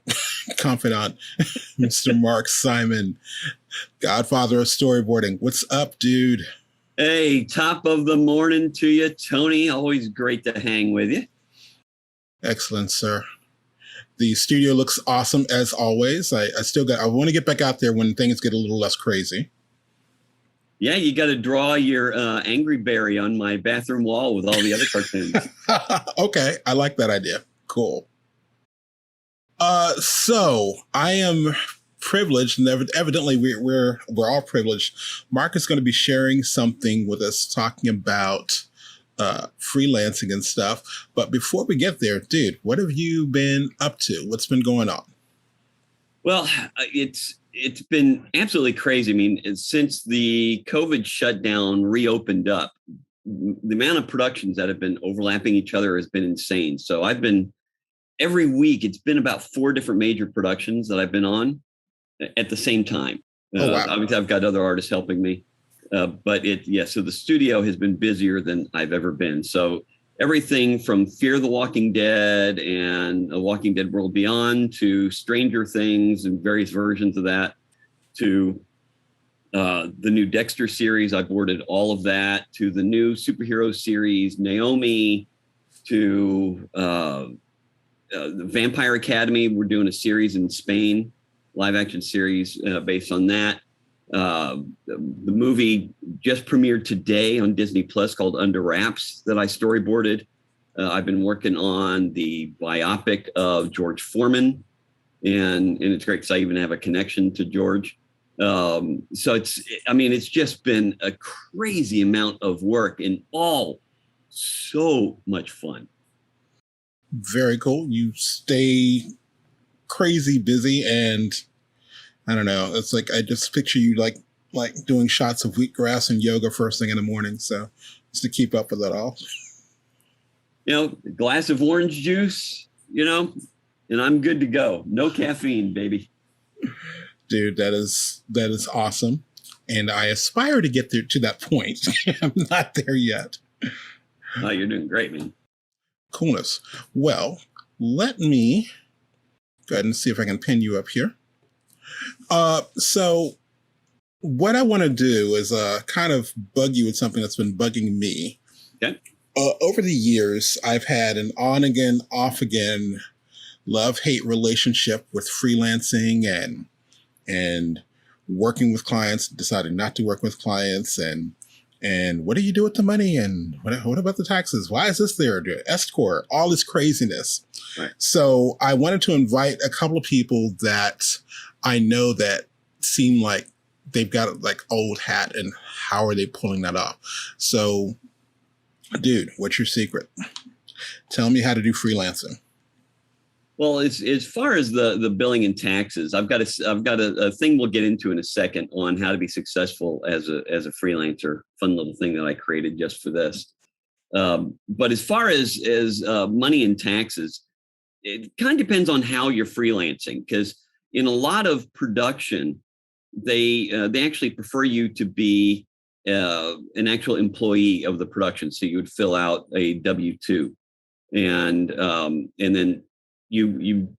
confidant, Mr. Mark Simon, godfather of storyboarding. What's up, dude? Hey, top of the morning to you, Tony. Always great to hang with you. Excellent, sir. The studio looks awesome as always. I want to get back out there when things get a little less crazy. Yeah, you got to draw your Angry Berry on my bathroom wall with all the other cartoons. Okay, I like that idea. Cool. So I am privileged, and evidently we're all privileged. Mark is going to be sharing something with us, talking about freelancing and stuff. But before we get there, dude, what have you been up to? What's been going on? Well, it's been absolutely crazy. I mean, since the COVID shutdown reopened up, the amount of productions that have been overlapping each other has been insane. So I've been every week, it's been about 4 different major productions that I've been on at the same time. Oh, wow. I've got other artists helping me. So the studio has been busier than I've ever been. So everything from Fear the Walking Dead and A Walking Dead World Beyond to Stranger Things and various versions of that to the new Dexter series. I boarded all of that to the new superhero series, Naomi, to the Vampire Academy. We're doing a series in Spain, live action series based on that. The movie just premiered today on Disney Plus called Under Wraps that I storyboarded. I've been working on the biopic of George Foreman, and it's great because I even have a connection to George. So it's just been a crazy amount of work and all so much fun. Very cool. You stay crazy busy, and I don't know. It's like I just picture you like doing shots of wheatgrass and yoga first thing in the morning. So just to keep up with it all. A glass of orange juice, and I'm good to go. No caffeine, baby. Dude, that is awesome. And I aspire to get there to that point. I'm not there yet. Oh, you're doing great, man. Coolness. Well, let me go ahead and see if I can pin you up here. So what I want to do is kind of bug you with something that's been bugging me. Okay. Over the years, I've had an on again, off again, love-hate relationship with freelancing and working with clients, deciding not to work with clients, and what do you do with the money, and what about the taxes? Why is this there? S-Corp, all this craziness. Right. So I wanted to invite a couple of people that I know that seem like they've got like old hat, and how are they pulling that off? So, dude, what's your secret? Tell me how to do freelancing. Well, as far as the billing and taxes, I've got a thing we'll get into in a second on how to be successful as a freelancer. Fun little thing that I created just for this. But as far as money and taxes, it kind of depends on how you're freelancing, because in a lot of production, they actually prefer you to be an actual employee of the production. So you would fill out a W-2, and then you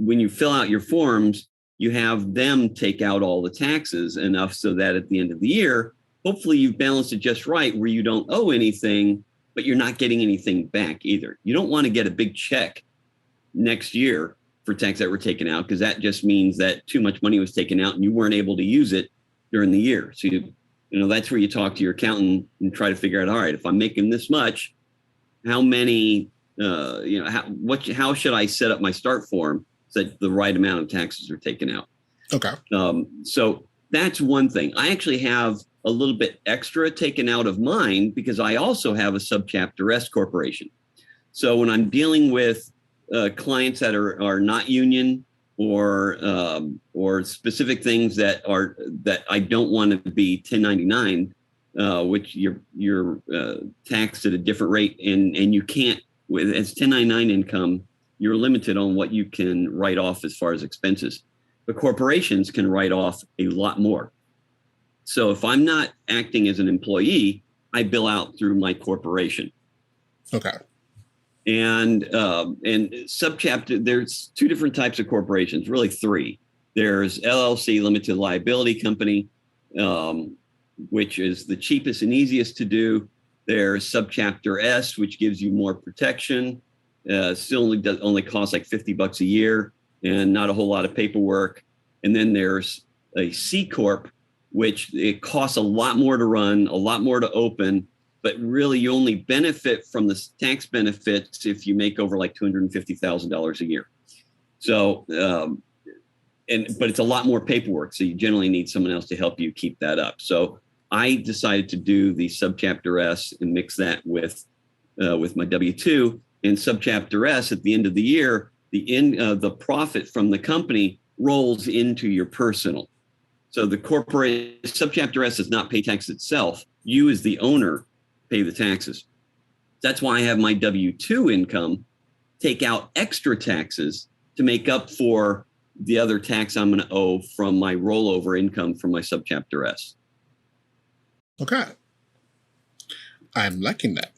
when you fill out your forms, you have them take out all the taxes enough so that at the end of the year, hopefully you've balanced it just right where you don't owe anything, but you're not getting anything back either. You don't want to get a big check next year for tax that were taken out, because that just means that too much money was taken out and you weren't able to use it during the year. So that's where you talk to your accountant and try to figure out, all right, if I'm making this much, how many how should I set up my start form so that the right amount of taxes are taken out? Okay. So that's one thing. I actually have a little bit extra taken out of mine because I also have a subchapter S corporation. So when I'm dealing with clients that are not union or specific things that I don't want to be 1099, which you're taxed at a different rate, and you can't. As 1099 income, you're limited on what you can write off as far as expenses. But corporations can write off a lot more. So if I'm not acting as an employee, I bill out through my corporation. Okay. And subchapter, there's two different types of corporations, really three. There's LLC, limited liability company, which is the cheapest and easiest to do. There's subchapter S, which gives you more protection. Still only costs like $50 a year and not a whole lot of paperwork. And then there's a C Corp, which it costs a lot more to run, a lot more to open, but really you only benefit from the tax benefits if you make over like $250,000 a year. So, but it's a lot more paperwork. So you generally need someone else to help you keep that up. So I decided to do the subchapter S and mix that with my W-2. And subchapter S, at the end of the year, the profit from the company rolls into your personal. So the corporate subchapter S does not pay tax itself. You as the owner pay the taxes. That's why I have my W-2 income take out extra taxes to make up for the other tax I'm going to owe from my rollover income from my subchapter S. Okay. I'm liking that.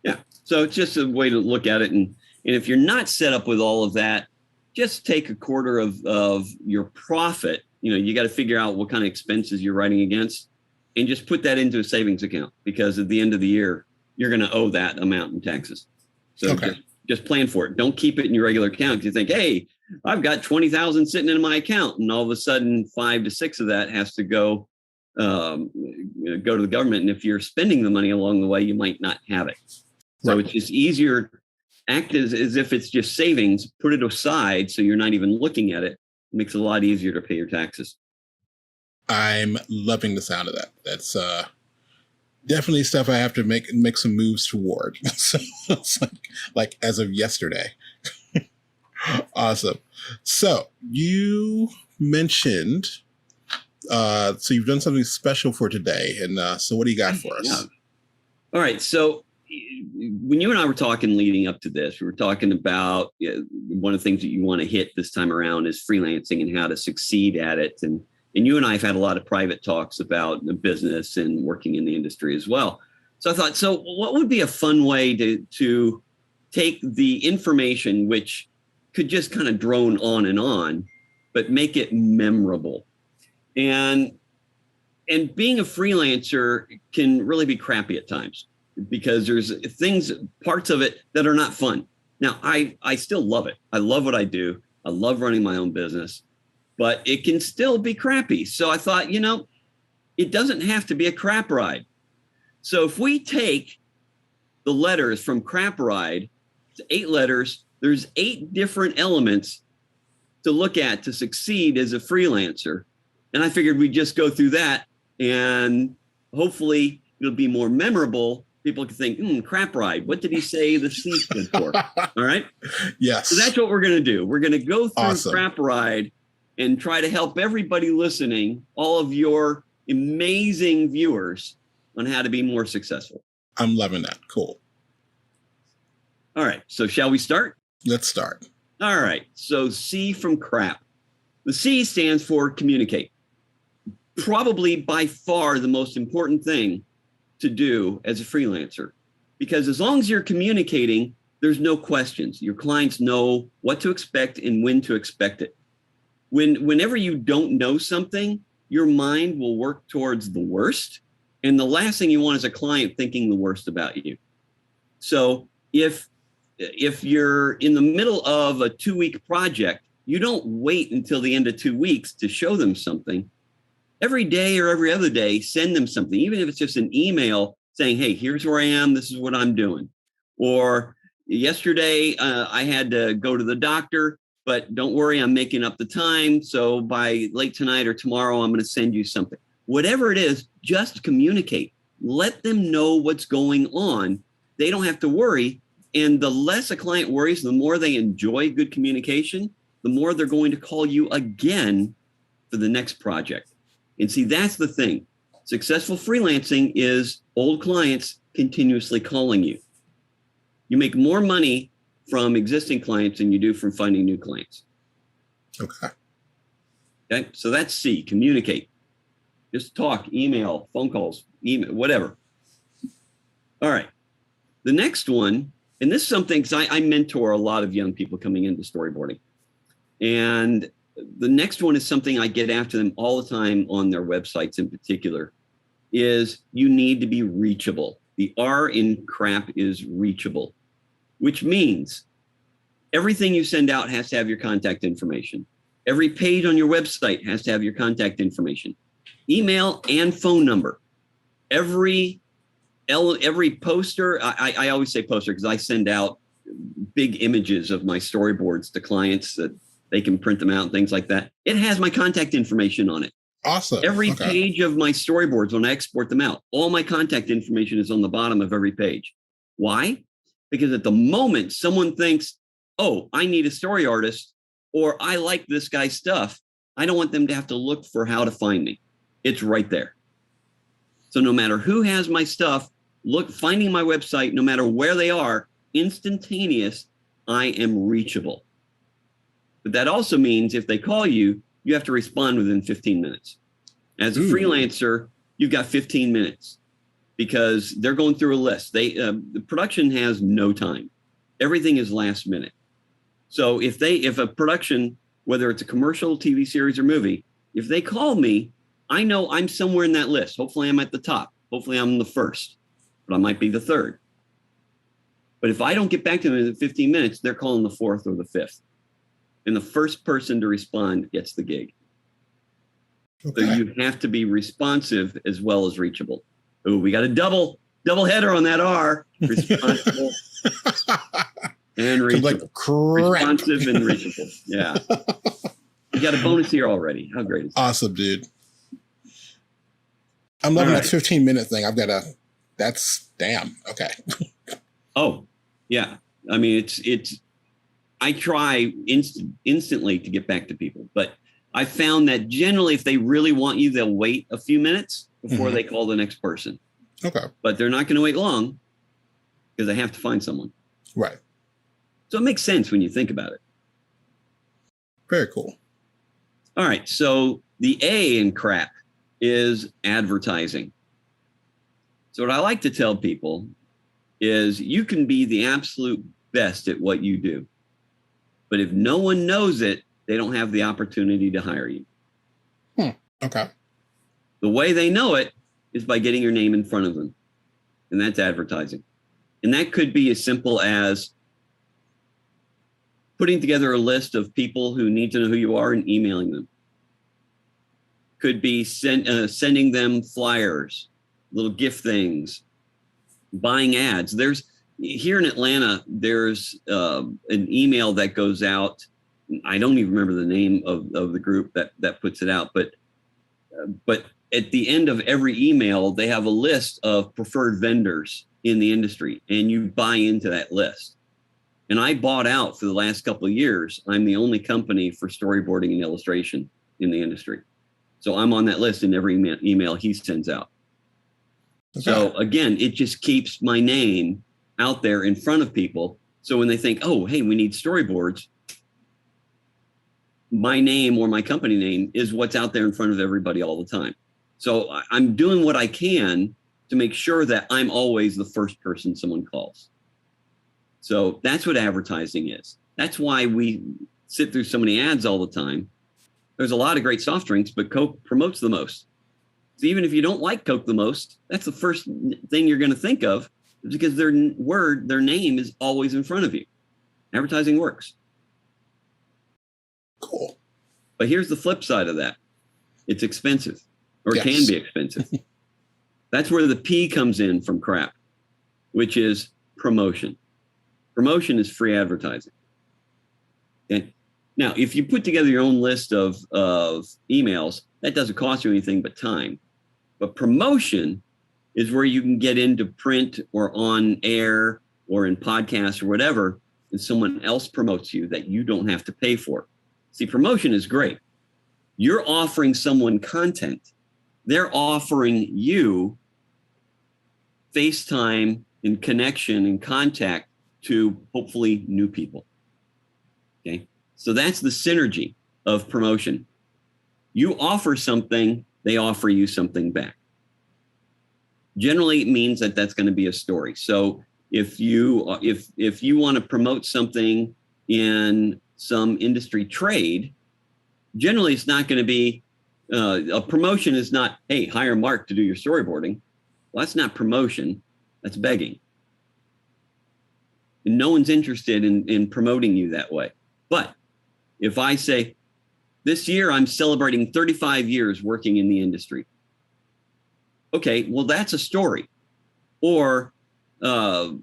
Yeah. So it's just a way to look at it. And if you're not set up with all of that, just take a quarter of your profit. You got to figure out what kind of expenses you're writing against and just put that into a savings account, because at the end of the year, you're going to owe that amount in taxes. So Okay. just plan for it. Don't keep it in your regular account because you think, hey, I've got 20,000 sitting in my account, and all of a sudden 5 to 6 of that has to go to the government. And if you're spending the money along the way, you might not have it. So Right. it's just easier. Act as if it's just savings, put it aside so you're not even looking at it. It makes it a lot easier to pay your taxes. I'm loving the sound of that. That's definitely stuff I have to make some moves toward. So it's like as of yesterday. Awesome. So you mentioned, so you've done something special for today, and so what do you got for us? Yeah. All right. So when you and I were talking leading up to this, we were talking about one of the things that you want to hit this time around is freelancing and how to succeed at it. And you and I have had a lot of private talks about the business and working in the industry as well. So I thought, so what would be a fun way to take the information, which could just kind of drone on, but make it memorable? And being a freelancer can really be crappy at times, because there's parts of it that are not fun. Now, I still love it. I love what I do. I love running my own business, but it can still be crappy. So I thought, it doesn't have to be a crap ride. So if we take the letters from crap ride to 8 letters, there's 8 different elements to look at to succeed as a freelancer. And I figured we'd just go through that, and hopefully it'll be more memorable. People can think, crap ride. What did he say the C stood for? All right. Yes. So that's what we're going to do. We're going to go through Awesome. crap ride and try to help everybody listening, all of your amazing viewers, on how to be more successful. I'm loving that. Cool. All right. So shall we start? Let's start. All right. So C from crap. The C stands for communicate. Probably by far the most important thing to do as a freelancer, because as long as you're communicating, there's no questions. Your clients know what to expect and when to expect it. Whenever you don't know something, your mind will work towards the worst. And the last thing you want is a client thinking the worst about you. So if you're in the middle of a 2-week project, you don't wait until the end of 2 weeks to show them something. Every day or every other day, send them something, even if it's just an email saying, hey, here's where I am. This is what I'm doing. Or yesterday, I had to go to the doctor, but don't worry, I'm making up the time. So by late tonight or tomorrow, I'm going to send you something. Whatever it is, just communicate. Let them know what's going on. They don't have to worry. And the less a client worries, the more they enjoy good communication, the more they're going to call you again for the next project. And see, that's the thing. Successful freelancing is old clients continuously calling you. You make more money from existing clients than you do from finding new clients. Okay. Okay. So that's C, communicate. Just talk, email, phone calls, whatever. All right. The next one, and this is something, because I mentor a lot of young people coming into storyboarding. And the next one is something I get after them all the time on their websites in particular, is you need to be reachable. The R in crap is reachable, which means everything you send out has to have your contact information. Every page on your website has to have your contact information, email and phone number. Every poster, I always say poster because I send out big images of my storyboards to clients that they can print them out and things like that. It has my contact information on it. Awesome. Every page of my storyboards, when I export them out, all my contact information is on the bottom of every page. Why? Because at the moment someone thinks, oh, I need a story artist, or I like this guy's stuff, I don't want them to have to look for how to find me. It's right there. So no matter who has my stuff, finding my website, no matter where they are, instantaneous, I am reachable. But that also means if they call you, you have to respond within 15 minutes. As a freelancer, you've got 15 minutes because they're going through a list. The production has no time. Everything is last minute. So if a production, whether it's a commercial, TV series, or movie, if they call me, I know I'm somewhere in that list. Hopefully I'm at the top. Hopefully I'm the first, but I might be the third. But if I don't get back to them in 15 minutes, they're calling the fourth or the fifth. And the first person to respond gets the gig. Okay. So you have to be responsive as well as reachable. Oh, we got a double header on that R. Responsible and reachable. Like, responsive and reachable. Yeah. You got a bonus here already. How great is that? Awesome, dude. I'm loving that 15-minute thing. That's damn. Okay. Oh, yeah. I mean, I try instantly to get back to people, but I found that generally if they really want you, they'll wait a few minutes before they call the next person. Okay. But they're not going to wait long because they have to find someone. Right. So it makes sense when you think about it. Very cool. All right. So the A in crap is advertising. So what I like to tell people is you can be the absolute best at what you do. But if no one knows it, they don't have the opportunity to hire you. Okay. The way they know it is by getting your name in front of them. And that's advertising. And that could be as simple as putting together a list of people who need to know who you are and emailing them. Could be sending them flyers, little gift things, buying ads. Here in Atlanta, there's an email that goes out. I don't even remember the name of the group that puts it out, but at the end of every email, they have a list of preferred vendors in the industry, and you buy into that list. And I bought out for the last couple of years. I'm the only company for storyboarding and illustration in the industry. So I'm on that list in every email he sends out. Okay. So again, it just keeps my name out there in front of people. So when they think, oh, hey, we need storyboards, my name or my company name is what's out there in front of everybody all the time. So I'm doing what I can to make sure that I'm always the first person someone calls. So that's what advertising is. That's why we sit through so many ads all the time. There's a lot of great soft drinks, but Coke promotes the most. So even if you don't like Coke the most, that's the first thing you're going to think of, because their name is always in front of you. Advertising works. Cool. But here's the flip side of that. It's expensive, or yes. It can be expensive. That's where the P comes in from crap, which is promotion. Promotion is free advertising. Okay. Now, if you put together your own list of emails, that doesn't cost you anything but time. But promotion is where you can get into print or on air or in podcasts or whatever, and someone else promotes you that you don't have to pay for. See, promotion is great. You're offering someone content. They're offering you FaceTime and connection and contact to hopefully new people. Okay. So that's the synergy of promotion. You offer something, they offer you something back. Generally, it means that that's going to be a story. So if you want to promote something in some industry trade, generally it's not going to be a promotion. Is not, hey, hire Mark to do your storyboarding. Well, that's not promotion. That's begging. And no one's interested in promoting you that way. But if I say, this year I'm celebrating 35 years working in the industry. Okay, well, that's a story. Or Under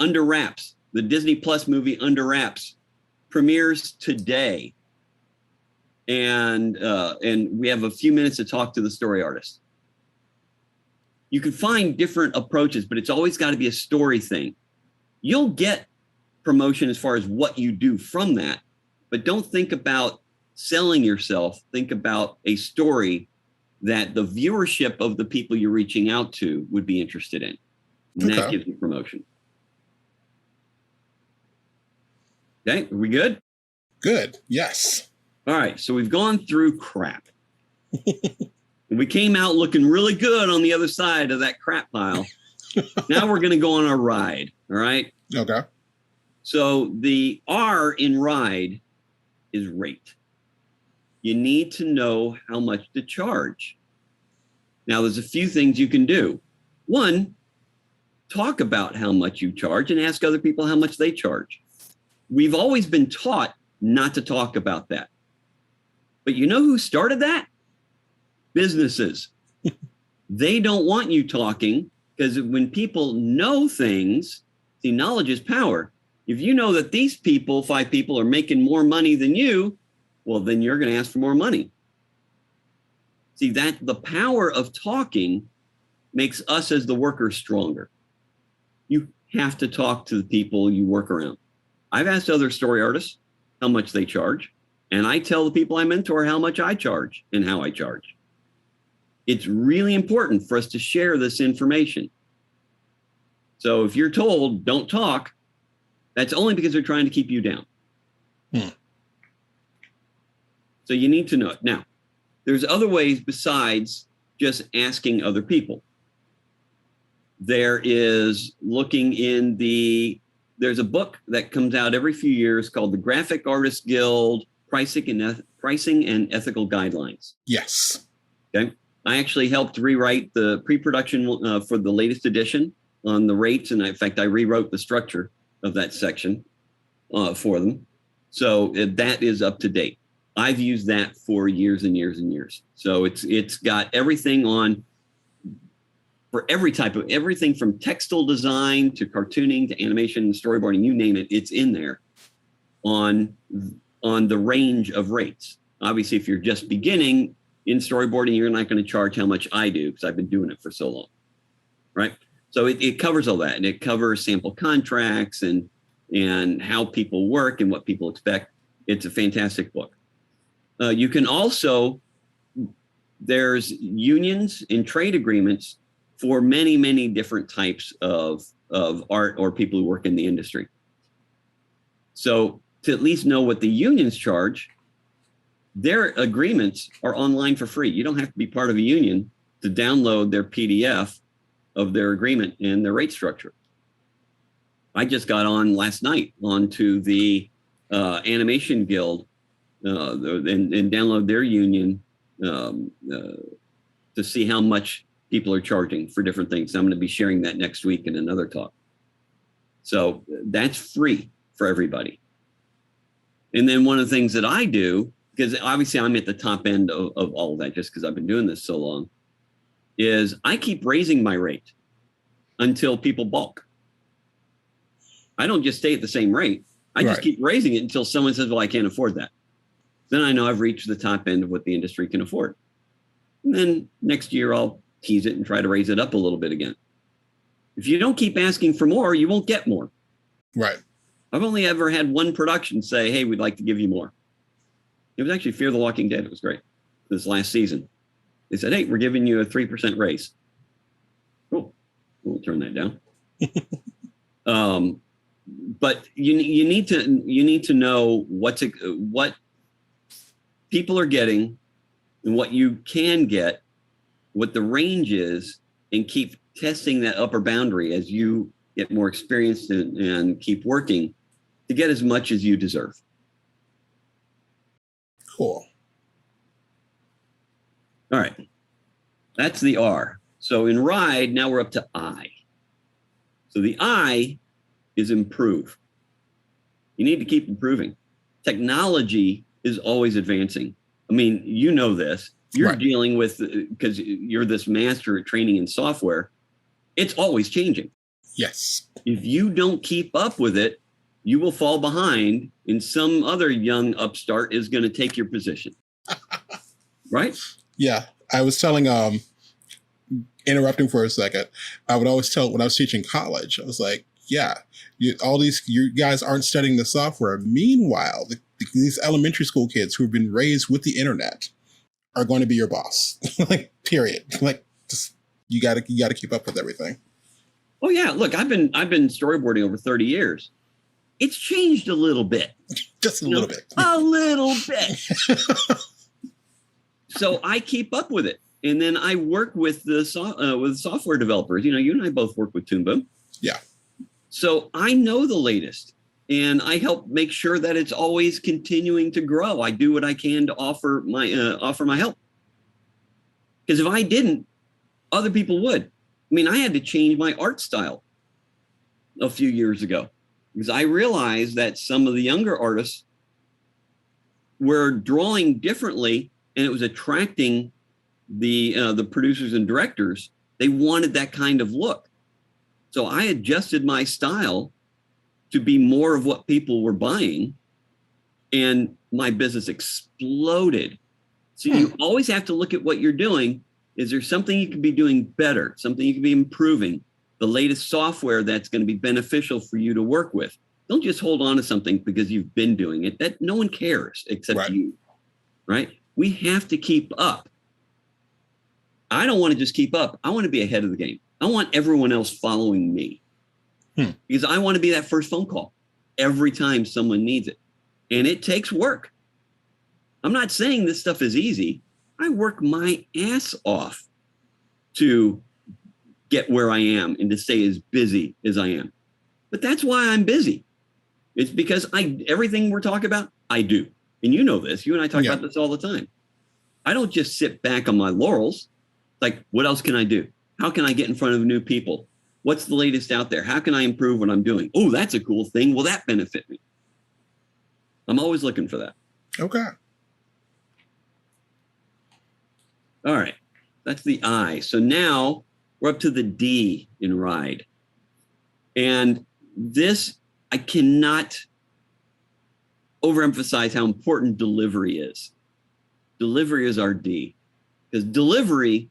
Wraps, the Disney Plus movie Under Wraps premieres today. And we have a few minutes to talk to the story artist. You can find different approaches, but it's always got to be a story thing. You'll get promotion as far as what you do from that, but don't think about selling yourself. Think about a story that the viewership of the people you're reaching out to would be interested in. And that gives you promotion. Okay, are we good? Good, yes. All right, so we've gone through crap. And we came out looking really good on the other side of that crap pile. Now we're going to go on our ride. All right. Okay. So the R in ride is rate. You need to know how much to charge. Now, there's a few things you can do. One, talk about how much you charge and ask other people how much they charge. We've always been taught not to talk about that. But you know who started that? Businesses. They don't want you talking, because when people know things, see, knowledge is power. If you know that these people, 5 people, are making more money than you, well, then you're going to ask for more money. See, that the power of talking makes us as the workers stronger. You have to talk to the people you work around. I've asked other story artists how much they charge, and I tell the people I mentor how much I charge and how I charge. It's really important for us to share this information. So if you're told don't talk, that's only because they're trying to keep you down. So you need to know it. Now, there's other ways besides just asking other people. There is looking in there's a book that comes out every few years called the Graphic Artists Guild Pricing and Ethical Guidelines. Yes. Okay. I actually helped rewrite the pre-production for the latest edition on the rates. And in fact, I rewrote the structure of that section for them. So that is up to date. I've used that for years and years and years. So it's got everything on for every type of everything from textile design to cartooning to animation and storyboarding, you name it, it's in there on the range of rates. Obviously, if you're just beginning in storyboarding, you're not going to charge how much I do because I've been doing it for so long, right? So it covers all that, and it covers sample contracts and how people work and what people expect. It's a fantastic book. You can also, there's unions and trade agreements for many, many different types of art or people who work in the industry. So to at least know what the unions charge, their agreements are online for free. You don't have to be part of a union to download their PDF of their agreement and their rate structure. I just got on last night onto the Animation Guild and download their union to see how much people are charging for different things. I'm going to be sharing that next week in another talk. So that's free for everybody. And then one of the things that I do, because obviously I'm at the top end of all of that just because I've been doing this so long, is I keep raising my rate until people balk. I don't just stay at the same rate. I just keep raising it until someone says, well, I can't afford that. Then I know I've reached the top end of what the industry can afford. And then next year I'll tease it and try to raise it up a little bit again. If you don't keep asking for more, you won't get more. Right. I've only ever had one production say, hey, we'd like to give you more. It was actually Fear the Walking Dead. It was great. This last season. They said, hey, we're giving you a 3% raise. Cool. We'll turn that down. But you need to know what people are getting and what you can get, what the range is, and keep testing that upper boundary as you get more experienced and keep working to get as much as you deserve. Cool. All right. That's the R. So in ride, now we're up to I. So the I is improve. You need to keep improving. Technology is always advancing. I mean, you know this. You're dealing with, because you're this master at training in software, it's always changing. Yes. If you don't keep up with it, you will fall behind and some other young upstart is going to take your position. Right? Yeah. I was telling, interrupting for a second, I would always tell when I was teaching college, I was like, yeah, you guys aren't studying the software. Meanwhile, these elementary school kids who have been raised with the internet are going to be your boss. Like, period. Like, just, you got to keep up with everything. Oh yeah, look, I've been storyboarding over 30 years. It's changed a little bit. Just a little bit. A little bit. So I keep up with it. And then I work with with software developers. You and I both work with Toon Boom. Yeah. So I know the latest, and I help make sure that it's always continuing to grow. I do what I can to offer my help. Because if I didn't, other people would. I mean, I had to change my art style a few years ago because I realized that some of the younger artists were drawing differently, and it was attracting the producers and directors. They wanted that kind of look. So I adjusted my style to be more of what people were buying, and my business exploded. So you always have to look at what you're doing. Is there something you could be doing better, something you could be improving, the latest software that's going to be beneficial for you to work with? Don't just hold on to something because you've been doing it. That no one cares except you, right? We have to keep up. I don't want to just keep up. I want to be ahead of the game. I want everyone else following me because I want to be that first phone call every time someone needs it. And it takes work. I'm not saying this stuff is easy. I work my ass off to get where I am and to stay as busy as I am. But that's why I'm busy. It's because everything we're talking about, I do. And you know this. You and I talk about this all the time. I don't just sit back on my laurels. Like, what else can I do? How can I get in front of new people? What's the latest out there? How can I improve what I'm doing? Oh, that's a cool thing. Will that benefit me? I'm always looking for that. Okay. All right. That's the I. So now we're up to the D in ride. And this, I cannot overemphasize how important delivery is. Delivery is our D, because delivery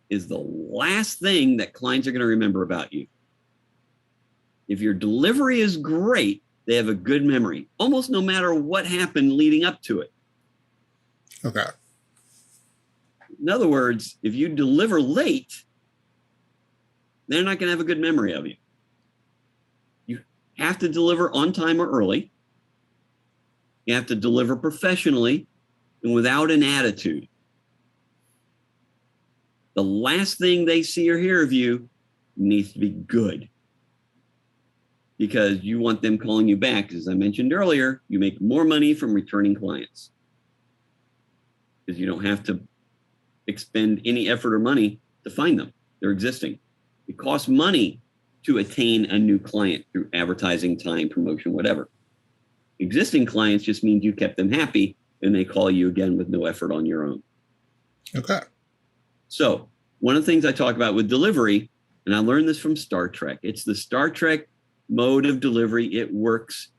is the last thing that clients are going to remember about you. If your delivery is great, they have a good memory, almost no matter what happened leading up to it. Okay. In other words, if you deliver late, they're not going to have a good memory of you. You have to deliver on time or early. You have to deliver professionally and without an attitude. The last thing they see or hear of you needs to be good, because you want them calling you back. As I mentioned earlier, you make more money from returning clients because you don't have to expend any effort or money to find them. They're existing. It costs money to attain a new client through advertising, time, promotion, whatever. Existing clients just means you kept them happy and they call you again with no effort on your own. Okay. So one of the things I talk about with delivery, and I learned this from Star Trek, it's the Star Trek mode of delivery. It works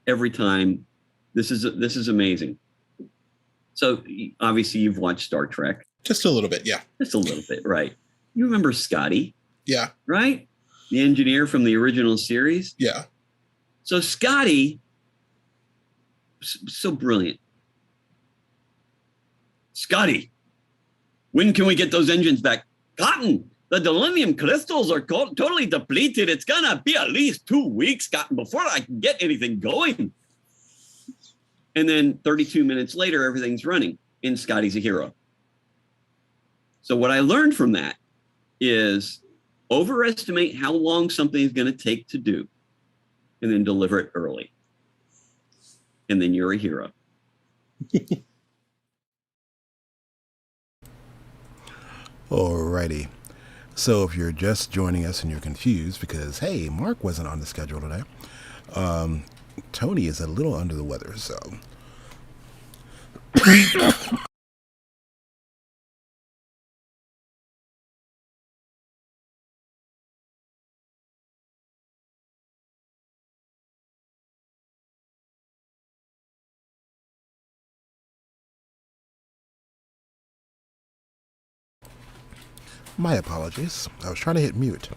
every time. This is amazing. So obviously you've watched Star Trek. Just a little bit, yeah. Just a little bit, right? You remember Scotty? Yeah. Right? The engineer from the original series? Yeah. So Scotty, so brilliant. Scotty, when can we get those engines back? Cotton, the delinium crystals are totally depleted. It's going to be at least 2 weeks, Cotton, before I can get anything going. And then 32 minutes later, everything's running, and Scotty's a hero. So what I learned from that is overestimate how long something is going to take to do, and then deliver it early. And then you're a hero. Alrighty. So if you're just joining us and you're confused because, hey, Mark wasn't on the schedule today, Tony is a little under the weather, so... My apologies. I was trying to hit mute.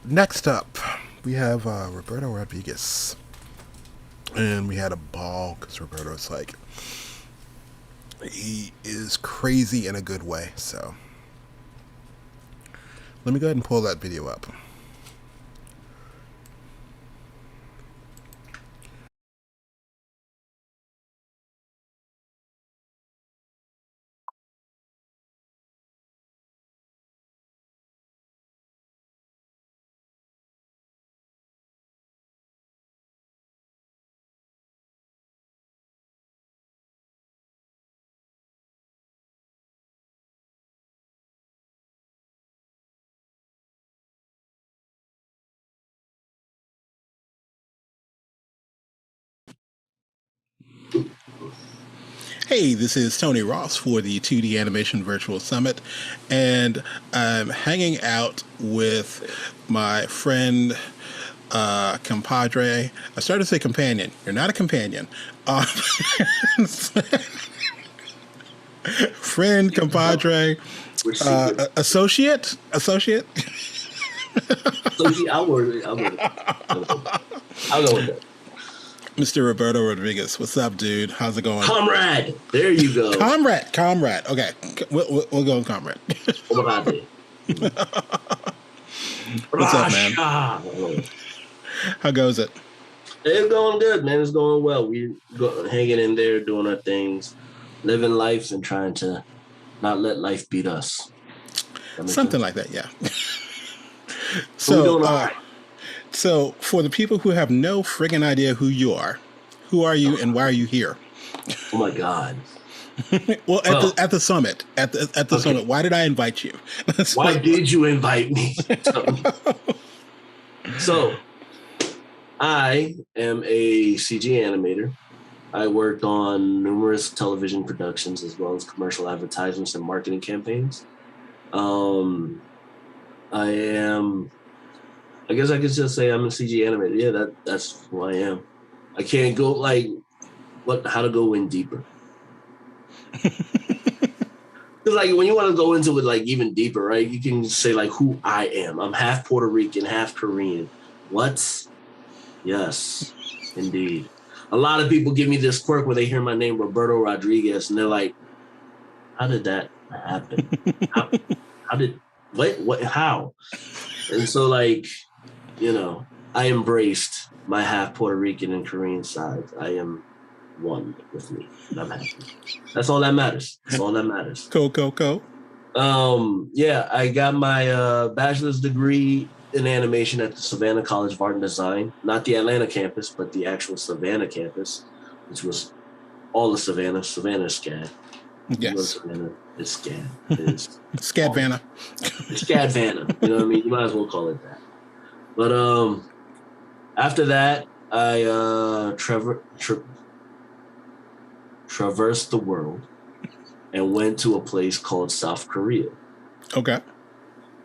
Next up, we have Roberto Rodriguez. And we had a ball because Roberto's like, he is crazy in a good way. So let me go ahead and pull that video up. Hey, this is Tony Ross for the 2D Animation Virtual Summit, and I'm hanging out with my friend, compadre. I started to say companion. You're not a companion. Friend, compadre, associate. Associate, I'll go with that. Mr. Roberto Rodriguez. What's up, dude? How's it going? Comrade. There you go. Comrade. Okay. We'll go with comrade. What's up, man? How goes it? It's going good, man. It's going well. We're hanging in there, doing our things, living life and trying to not let life beat us. Something like that, yeah. So for the people who have no friggin' idea who you are and why are you here? Oh my God. Well, at the summit, at the summit, why did I invite you? Why did you invite me? So I am a CG animator. I worked on numerous television productions as well as commercial advertisements and marketing campaigns. I guess I could just say I'm a CG animator. Yeah, that's who I am. I can't go how to go in deeper. Because when you want to go into it even deeper, right? You can say who I am. I'm half Puerto Rican, half Korean. What? Yes, indeed. A lot of people give me this quirk when they hear my name, Roberto Rodriguez, and they're like, how did that happen? How? And so I embraced my half Puerto Rican and Korean side. I am one with me. And I'm happy. That's all that matters. Cool. Yeah, I got my bachelor's degree in animation at the Savannah College of Art and Design, not the Atlanta campus, but the actual Savannah campus, which was all of Savannah. Savannah is SCAD. Yes. It's SCAD. It's SCAD-Vanna. It's SCAD-Vanna. You know what I mean? You might as well call it that. But after that, I traversed the world and went to a place called South Korea. Okay.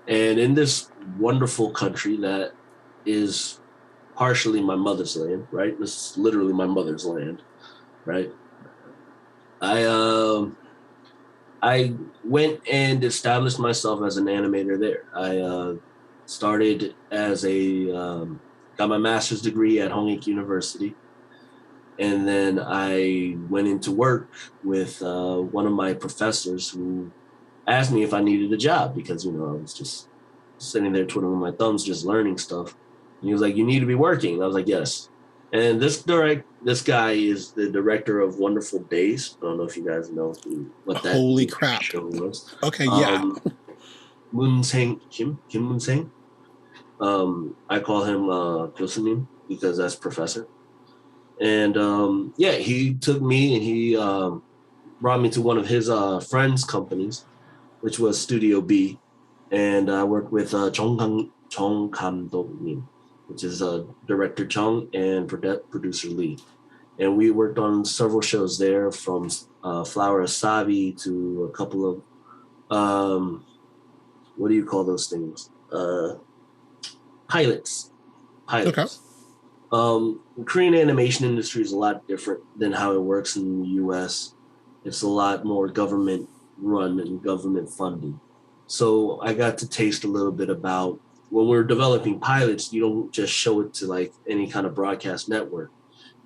And in this wonderful country that is partially my mother's land, right? This is literally my mother's land, right? I went and established myself as an animator there. I started as got my master's degree at Hongik University. And then I went into work with one of my professors who asked me if I needed a job because, I was just sitting there twiddling my thumbs, just learning stuff. And he was like, you need to be working. And I was like, yes. And this guy is the director of Wonderful Days. I don't know if you guys know what that Holy crap. show was. Okay, yeah. Kim Moon-sang. I call him Kyosunin because that's professor. And he took me and he brought me to one of his friends' companies, which was Studio B. And I worked with Chong Kam-dok-nim, which is director Chung and producer Lee. And we worked on several shows there, from Flower of Savi to a couple of, what do you call those things? Pilots. Okay. The Korean animation industry is a lot different than how it works in the US. It's a lot more government run and government funding. So I got to taste a little bit about when we're developing pilots, you don't just show it to any kind of broadcast network.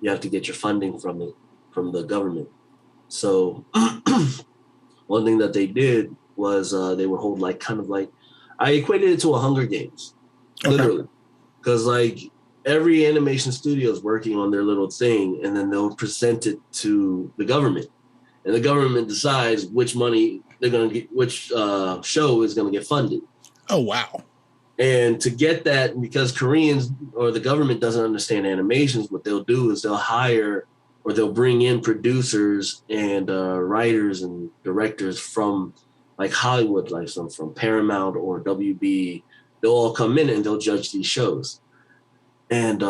You have to get your funding from the government. So one thing that they did was they would hold I equated it to a Hunger Games, literally. Because every animation studio is working on their little thing, and then they'll present it to the government, and the government decides which money they're going to get, which show is going to get funded. Oh, wow. And to get that, because Koreans or the government doesn't understand animations, what they'll do is they'll hire or they'll bring in producers and writers and directors from Hollywood, some from Paramount or WB. They'll all come in and they'll judge these shows. And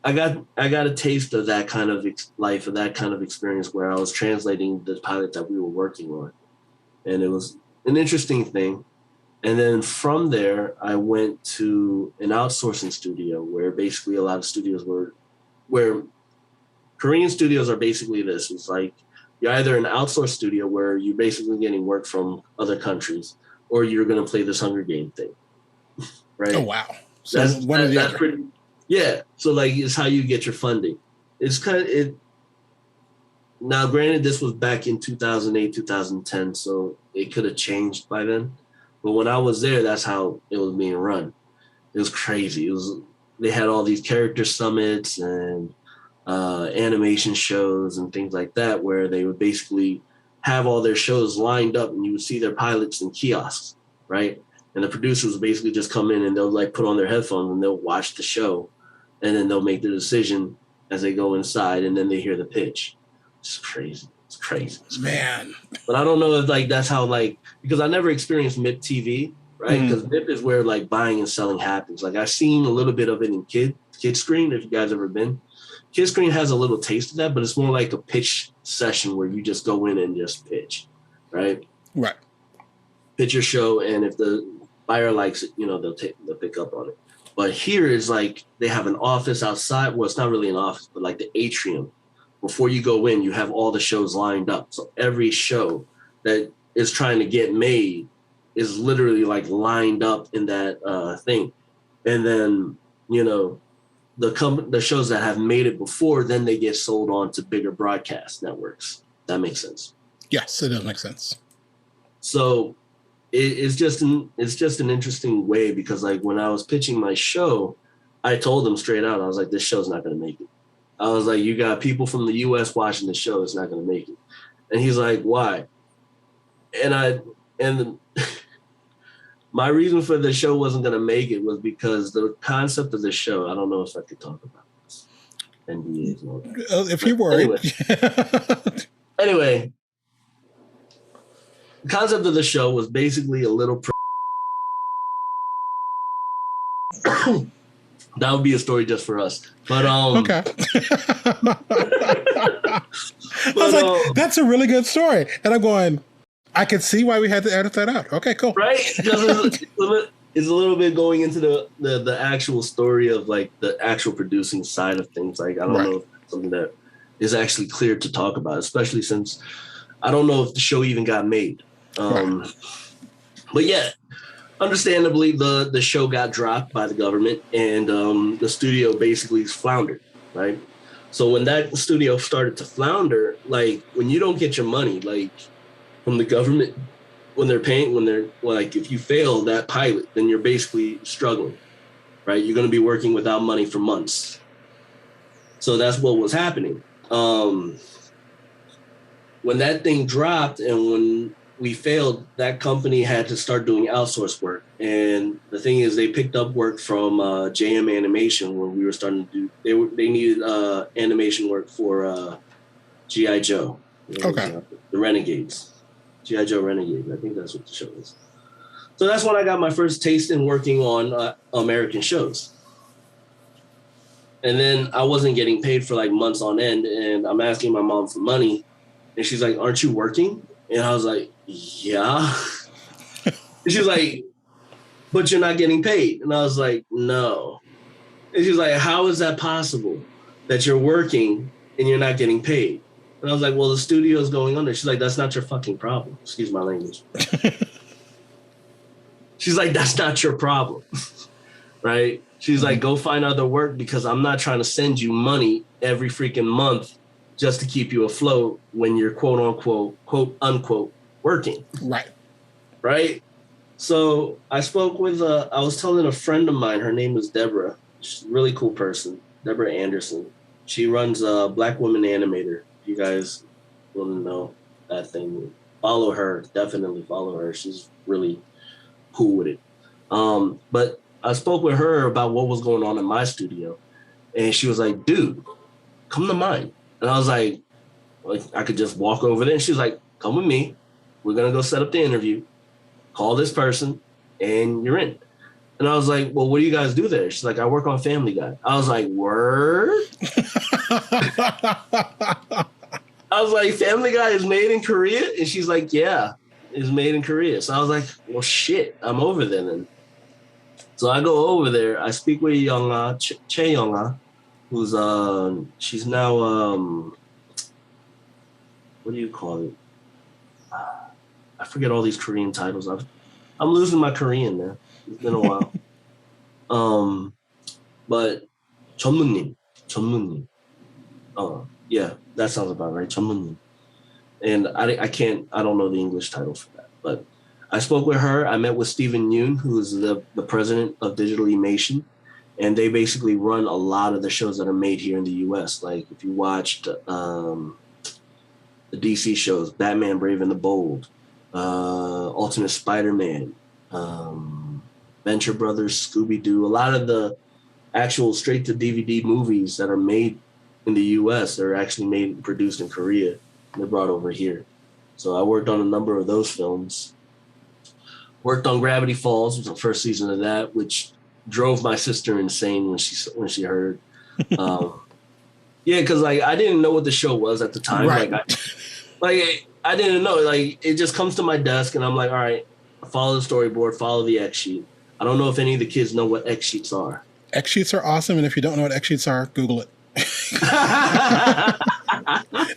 I got a taste of that kind of life, of that kind of experience where I was translating the pilot that we were working on, and it was an interesting thing. And then from there, I went to an outsourcing studio where basically a lot of studios where Korean studios are basically this. It's like you're either an outsourced studio where you're basically getting work from other countries, or you're going to play this Hunger Game thing, right? Oh, wow. So one or the other. Pretty, yeah. So like, it's how you get your funding. It's kind of it. Now, granted, this was back in 2008, 2010, so it could have changed by then. But when I was there, that's how it was being run. It was crazy. They had all these character summits and animation shows and things like that, where they would basically have all their shows lined up, and you would see their pilots in kiosks, right? And the producers would basically just come in and they'll like put on their headphones and they'll watch the show, and then they'll make the decision as they go inside, and then they hear the pitch. It's crazy. It's crazy. Man. But I don't know if like that's how like, because I never experienced MIP TV, right? Because MIP is where like buying and selling happens. Like I've seen a little bit of it in Kid Screen, if you guys ever been. Kid Screen has a little taste of that, but it's more like a pitch session where you just go in and just pitch, right? Right. Pitch your show, and if the buyer likes it, they'll pick up on it. But here is like they have an office outside. Well, it's not really an office, but like the atrium. Before you go in, you have all the shows lined up. So every show that is trying to get made is literally like lined up in that thing. And then, the shows that have made it before, then they get sold on to bigger broadcast networks. That makes sense. Yes, it does make sense. So it's just an interesting way, because like when I was pitching my show, I told them straight out, I was like, this show's not going to make it. I was like, you got people from the U.S. watching the show. It's not going to make it. And he's like, why? And my reason for the show wasn't going to make it was because the concept of the show, I don't know if I could talk about this. NDAs and all that. If you're worried. Anyway, the concept of the show was basically a little... That would be a story just for us. But okay. I was like, that's a really good story. And I'm going, I can see why we had to edit that out. Okay, cool. Right? Because it's a little bit going into the actual story of like the actual producing side of things. Like, I don't know if that's something that is actually clear to talk about, especially since I don't know if the show even got made. But yeah, understandably, the show got dropped by the government, and the studio basically floundered, right? So when that studio started to flounder, like when you don't get your money, like from the government, when they're like, if you fail that pilot, then you're basically struggling, right? You're going to be working without money for months. So that's what was happening. When that thing dropped and when we failed, that company had to start doing outsource work. And the thing is, they picked up work from JM Animation when we were starting to do, they needed animation work for G.I. Joe. Okay. The Renegades. G.I. Joe Renegades. I think that's what the show is. So that's when I got my first taste in working on American shows. And then I wasn't getting paid for like months on end. And I'm asking my mom for money. And she's like, aren't you working? And I was like, yeah. And she's like, but you're not getting paid. And I was like, no. And she's like, how is that possible that you're working and you're not getting paid? And I was like, well, the studio's going under. She's like, that's not your fucking problem. Excuse my language. She's like, that's not your problem. Right? She's like, go find other work, because I'm not trying to send you money every freaking month just to keep you afloat when you're quote unquote working. Right. Right. So I spoke with, I was telling a friend of mine, her name was Deborah. She's a really cool person. Deborah Anderson. She runs Black Women Animator. You guys want to know that thing, follow her. Definitely follow her. She's really cool with it. But I spoke with her about what was going on in my studio. And she was like, dude, come to mine. And I was like, I could just walk over there. And she was like, come with me. We're going to go set up the interview. Call this person, and you're in. And And I was like, well, what do you guys do there? She's like, I work on Family Guy. I was like, word? I was like, Family Guy is made in Korea? And she's like, yeah, it's made in Korea. So I was like, well, shit, I'm over there then. So I go over there. I speak with Young Che Young, who's she's now what do you call it? I forget all these Korean titles. I'm losing my Korean, man. It's been a while. But 전무님. Yeah, that sounds about right. 전무님. And I don't know the English title for that. But I spoke with her. I met with Stephen Yoon, who is the president of Digital Emation. And they basically run a lot of the shows that are made here in the US. Like if you watched the DC shows, Batman Brave and the Bold, Ultimate Spider-Man, Venture Brothers, Scooby-Doo, a lot of the actual straight-to-DVD movies that are made in the US are actually made and produced in Korea. They're brought over here. So I worked on a number of those films. Worked on Gravity Falls, was the first season of that, which drove my sister insane when she heard. Yeah, because like I didn't know what the show was at the time. Right. I didn't know. Like it just comes to my desk and I'm like, all right, follow the storyboard, follow the X sheet. I don't know if any of the kids know what X sheets are. X sheets are awesome, and if you don't know what X sheets are, Google it.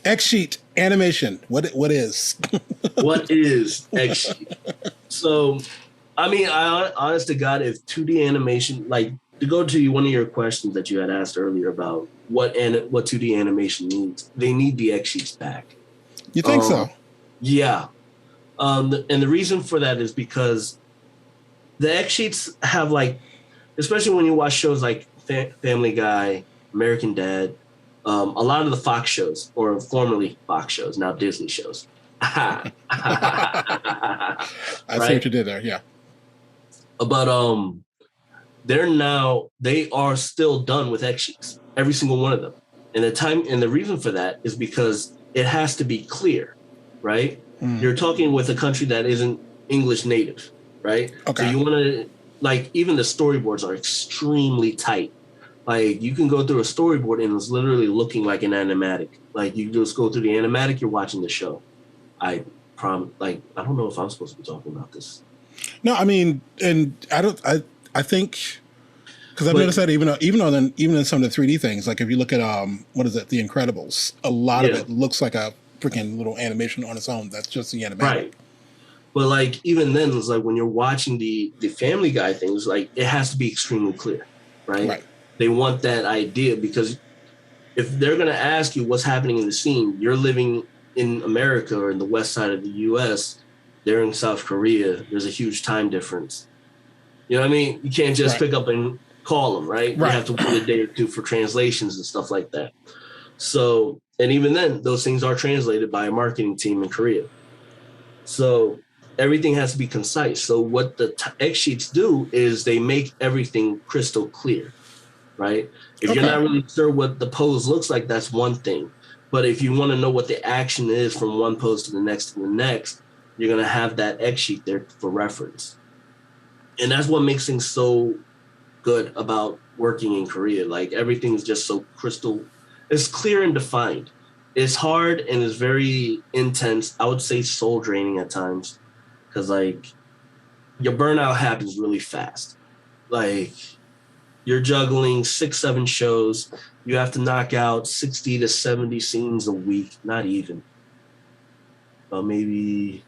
X sheet animation. What is? What is X sheet? So, I mean, honest to God, if 2D animation, like to go to one of your questions that you had asked earlier about what 2D animation needs, they need the X sheets back. You think so? Yeah. And the reason for that is because the X sheets have like, especially when you watch shows like Family Guy, American Dad, a lot of the Fox shows, or formerly Fox shows, now Disney shows. I see what you did there. Yeah. But they are still done with X sheets, every single one of them. And the reason for that is because it has to be clear, right? You're talking with a country that isn't English native, right? Okay. So you want to, like, even the storyboards are extremely tight. Like, you can go through a storyboard and it's literally looking like an animatic. Like, you just go through the animatic, you're watching the show. I don't know if I'm supposed to be talking about this. No, I mean, and I think, because I've noticed that even in some of the 3D things, like if you look at what is it, The Incredibles, a lot of it looks like a freaking little animation on its own. That's just the animatic. Right. But like even then, it's like when you're watching the Family Guy things, like it has to be extremely clear, right? Right. They want that idea because if they're gonna ask you what's happening in the scene, you're living in America or in the west side of the US, they're in South Korea, there's a huge time difference. You know what I mean? You can't just pick up and call them, right? You have to wait a day or two for translations and stuff like that. So, and even then, those things are translated by a marketing team in Korea. So everything has to be concise. So what the X sheets do is they make everything crystal clear, right? If you're not really sure what the pose looks like, that's one thing. But if you want to know what the action is from one pose to the next, you're going to have that X sheet there for reference. And that's what makes things so good about working in Korea. Like everything's just so it's clear and defined. It's hard and it's very intense. I would say soul draining at times because like your burnout happens really fast. Like you're juggling 6-7 shows. You have to knock out 60 to 70 scenes a week. Not even. Maybe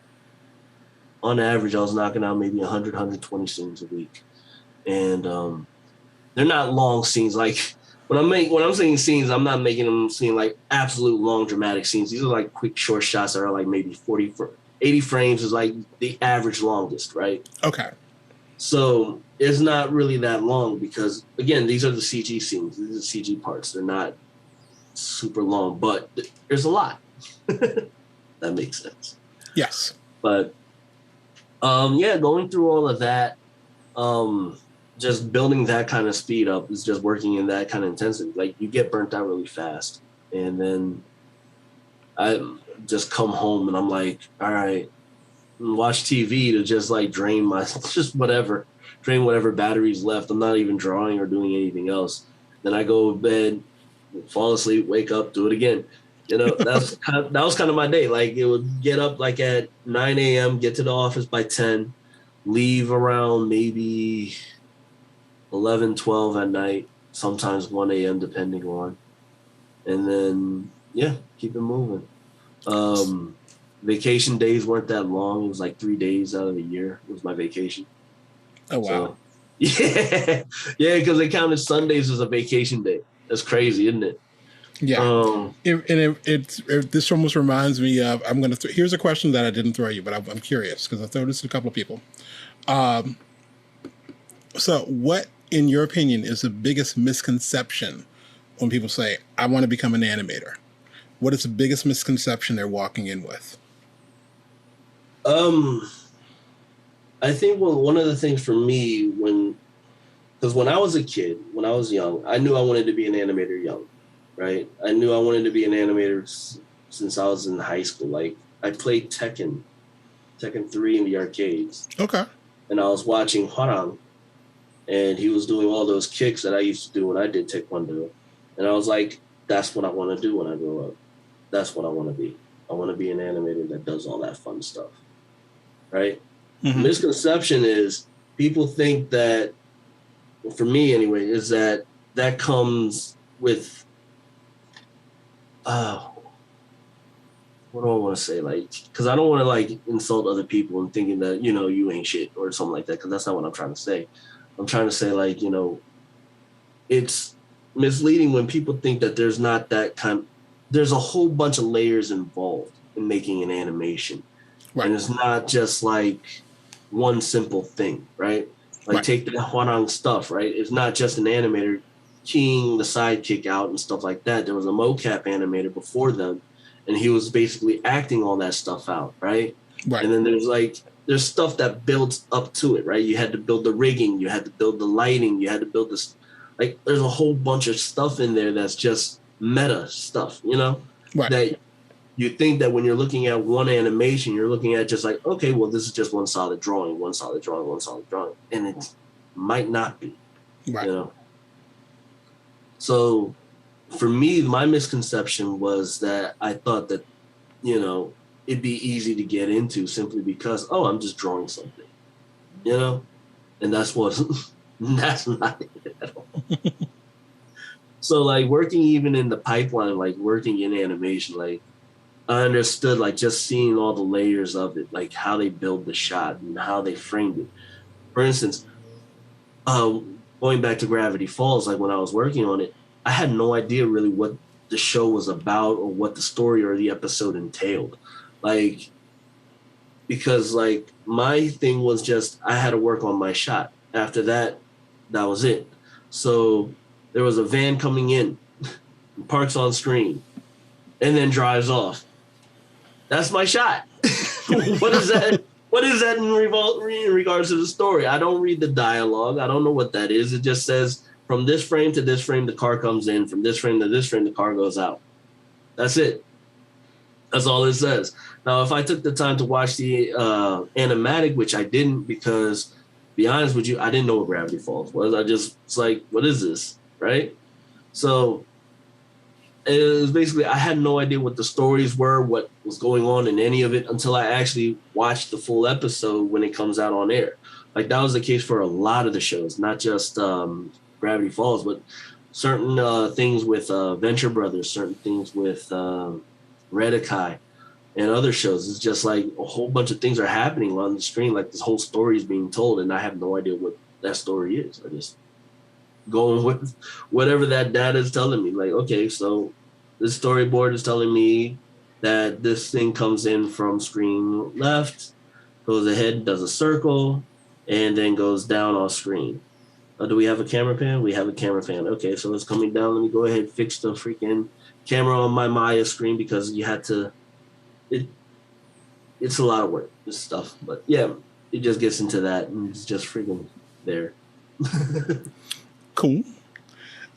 on average, I was knocking out maybe 100, 120 scenes a week. And they're not long scenes. Like when I'm saying scenes, I'm not making them seem like absolute long dramatic scenes. These are like quick short shots that are like maybe 80 frames is like the average longest, right? Okay. So it's not really that long because again, these are the CG scenes. These are the CG parts. They're not super long, but there's a lot. That makes sense. Yes. But going through all of that, just building that kind of speed up is just working in that kind of intensity. Like you get burnt out really fast. And then I just come home and I'm like, all right, watch TV to just like drain just whatever. drain whatever batteries left. I'm not even drawing or doing anything else. Then I go to bed, fall asleep, wake up, do it again. You know, that was kind of my day. Like, it would get up like at 9 a.m., get to the office by 10, leave around maybe 11, 12 at night, sometimes 1 a.m. depending on. And then, yeah, keep it moving. Vacation days weren't that long. It was like 3 days out of the year was my vacation. Oh, wow. So, yeah, because they counted Sundays as a vacation day. That's crazy, isn't it? Yeah. This almost reminds me of, here's a question that I didn't throw you, but I'm curious because I throw this to a couple of people. So what, in your opinion, is the biggest misconception when people say, I want to become an animator? What is the biggest misconception they're walking in with? I think one of the things for me, because when I was a kid, when I was young, I knew I wanted to be an animator young, right? I knew I wanted to be an animator since I was in high school. Like, I played Tekken 3 in the arcades. Okay. And I was watching Hwarang, and he was doing all those kicks that I used to do when I did Taekwondo. And I was like, that's what I want to do when I grow up. That's what I want to be. I want to be an animator that does all that fun stuff, right? Mm-hmm. The misconception is people think that, for me anyway, is that comes with, what do I want to say? Like, because I don't want to like insult other people and thinking that, you know, you ain't shit or something like that, because that's not what I'm trying to say. I'm trying to say, like, you know, it's misleading when people think that there's not there's a whole bunch of layers involved in making an animation. Right. And it's not just like one simple thing, right? Like, take the Hwarang stuff, right? It's not just an animator keying the sidekick out and stuff like that. There was a mocap animator before them, and he was basically acting all that stuff out, right? And then there's stuff that builds up to it, right? You had to build the rigging, you had to build the lighting, you had to build this, like, there's a whole bunch of stuff in there that's just meta stuff, you know? That you think that when you're looking at one animation, you're looking at just like, okay, well, this is just one solid drawing. And it might not be, you know? So for me, my misconception was that I thought that, you know, it'd be easy to get into simply because, oh, I'm just drawing something, you know? And that's not it at all. So, like, working even in the pipeline, like working in animation, like, I understood, like, just seeing all the layers of it, like how they build the shot and how they framed it. For instance, going back to Gravity Falls, like when I was working on it, I had no idea really what the show was about or what the story or the episode entailed. Like, because like my thing was just, I had to work on my shot. After that, that was it. So there was a van coming in, parks on screen, and then drives off. That's my shot. What is that? What is that in regards to the story? I don't read the dialogue. I don't know what that is. It just says from this frame to this frame, the car comes in. From this frame to this frame, the car goes out. That's it. That's all it says. Now, if I took the time to watch the animatic, which I didn't because, to be honest with you, I didn't know what Gravity Falls was. It's like, what is this, right? So it was basically, I had no idea what the stories were, what was going on in any of it until I actually watched the full episode when it comes out on air. Like, that was the case for a lot of the shows, not just Gravity Falls, but certain things with Venture Brothers, certain things with Redakai and other shows. It's just like a whole bunch of things are happening on the screen. Like, this whole story is being told, and I have no idea what that story is. I just going with whatever that data is telling me. Like, okay, so this storyboard is telling me that this thing comes in from screen left, goes ahead, does a circle, and then goes down off screen. Do we have a camera pan? We have a camera pan. Okay, so it's coming down. Let me go ahead and fix the freaking camera on my Maya screen because you had to. It's a lot of work, this stuff. But yeah, it just gets into that, and it's just freaking there. Cool.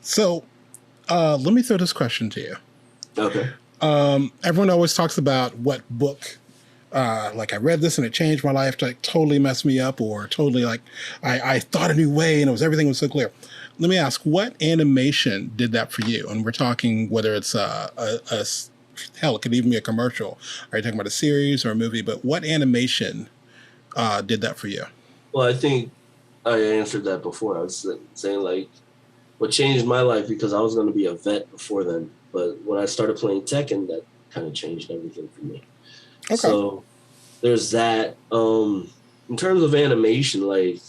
So let me throw this question to you. Okay. Everyone always talks about what book like I read this and it changed my life, like totally messed me up, or totally like I thought a new way and everything was so clear. Let me ask, what animation did that for you? And we're talking whether it's hell, it could even be a commercial. Are you talking about a series or a movie? But what animation did that for you? Well, I think I answered that before. I was saying like what changed my life, because I was going to be a vet before then. But when I started playing Tekken, that kind of changed everything for me. Okay. So there's that. In terms of animation, like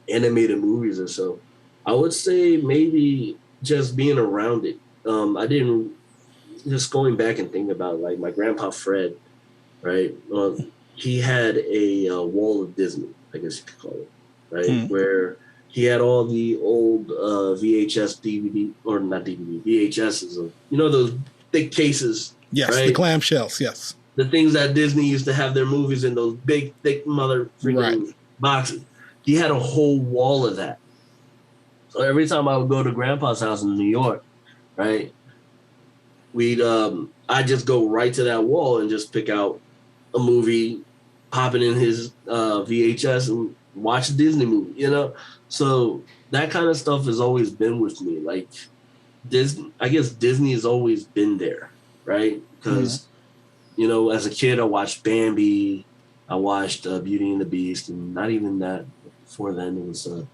animated movies or so, I would say maybe just being around it. I didn't just going back and thinking about like my grandpa Fred, right? He had a wall of Disney, I guess you could call it, right? Where he had all the old VHS, DVD, or not DVD, VHSs of, those thick cases. Yes, right? The clamshells, yes. The things that Disney used to have their movies in, those big, thick mother freaking boxes. He had a whole wall of that. So every time I would go to Grandpa's house in New York, right, I'd just go right to that wall and just pick out a movie, pop it in his VHS and watch a Disney movie, So that kind of stuff has always been with me. Like I guess Disney has always been there, right? Because, as a kid, I watched Bambi, I watched Beauty and the Beast, and not even that. Before then, it was the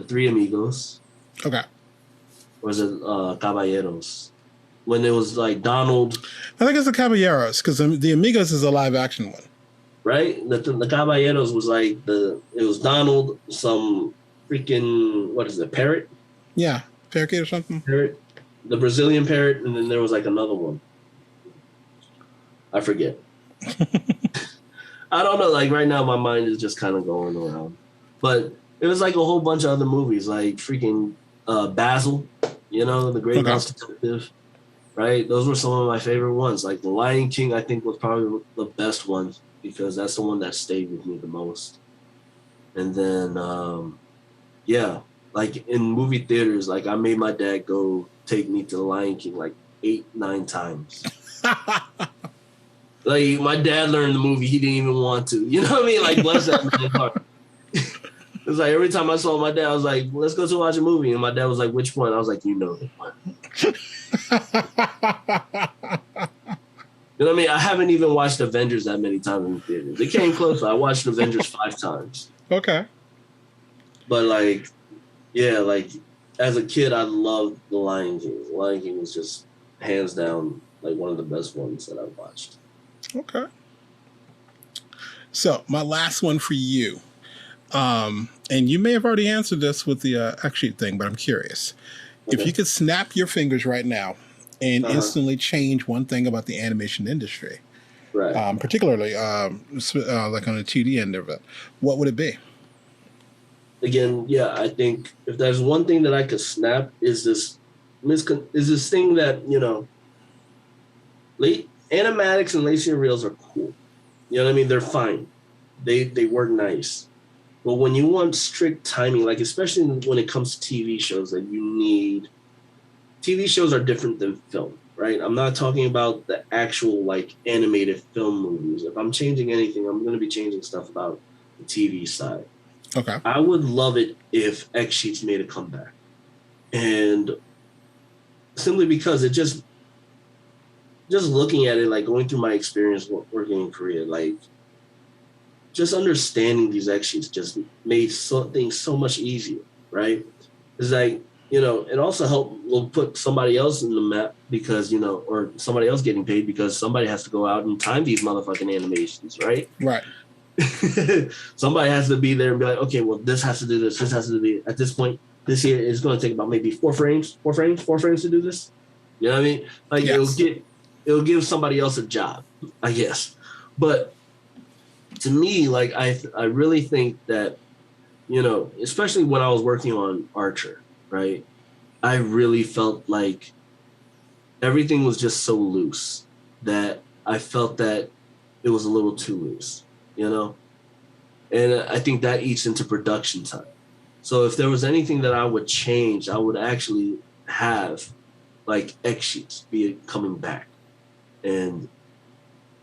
Three Amigos. Okay. Or was it Caballeros? When it was like Donald. I think it's the Caballeros, because the Amigos is a live action one. Right? The Caballeros was like it was Donald, some freaking, what is it, parrot? Yeah, parakeet or something. Parrot. The Brazilian parrot, and then there was like another one. I forget. I don't know. Like right now, my mind is just kind of going around. But it was like a whole bunch of other movies, like freaking Basil, The Great Mouse Detective. Right? Those were some of my favorite ones. Like The Lion King, I think, was probably the best one, because that's the one that stayed with me the most. And then, like in movie theaters, like I made my dad go take me to The Lion King like 8-9 times. Like my dad learned the movie, he didn't even want to. You know what I mean? Like bless that man's heart. It's like every time I saw my dad, I was like, let's go to watch a movie. And my dad was like, which one? I was like, the one. You know what I mean? I haven't even watched Avengers that many times in the theaters. It came close. I watched Avengers 5 times. Okay. But like, yeah, like as a kid, I loved The Lion King. The Lion King was just hands down like one of the best ones that I've watched. Okay. So my last one for you. And you may have already answered this with the X sheet thing, but I'm curious. Okay. If you could snap your fingers right now and instantly change one thing about the animation industry, right? Particularly like on the 2D end of it, what would it be? Again, yeah, I think if there's one thing that I could snap is this thing that animatics and lazy reels are cool. You know what I mean? They're fine. They work nice. But when you want strict timing, like especially when it comes to TV shows, that you need. TV shows are different than film, right? I'm not talking about the actual like animated film movies. If I'm changing anything, I'm going to be changing stuff about the TV side. Okay. I would love it if X Sheets made a comeback. And simply because it just looking at it, like going through my experience working in Korea, like just understanding these X Sheets just made things so much easier, right? It's like, it also will put somebody else in the map because, or somebody else getting paid because somebody has to go out and time these motherfucking animations, right? Right. Somebody has to be there and be like, okay, well, this has to do this. This has to be at this point. This here is going to take about maybe 4 frames to do this. You know what I mean? Like yes. It'll give somebody else a job, I guess. But to me, like I really think that, especially when I was working on Archer, right? I really felt like everything was just so loose that I felt that it was a little too loose, And I think that eats into production time. So if there was anything that I would change, I would actually have like X Sheets be coming back. And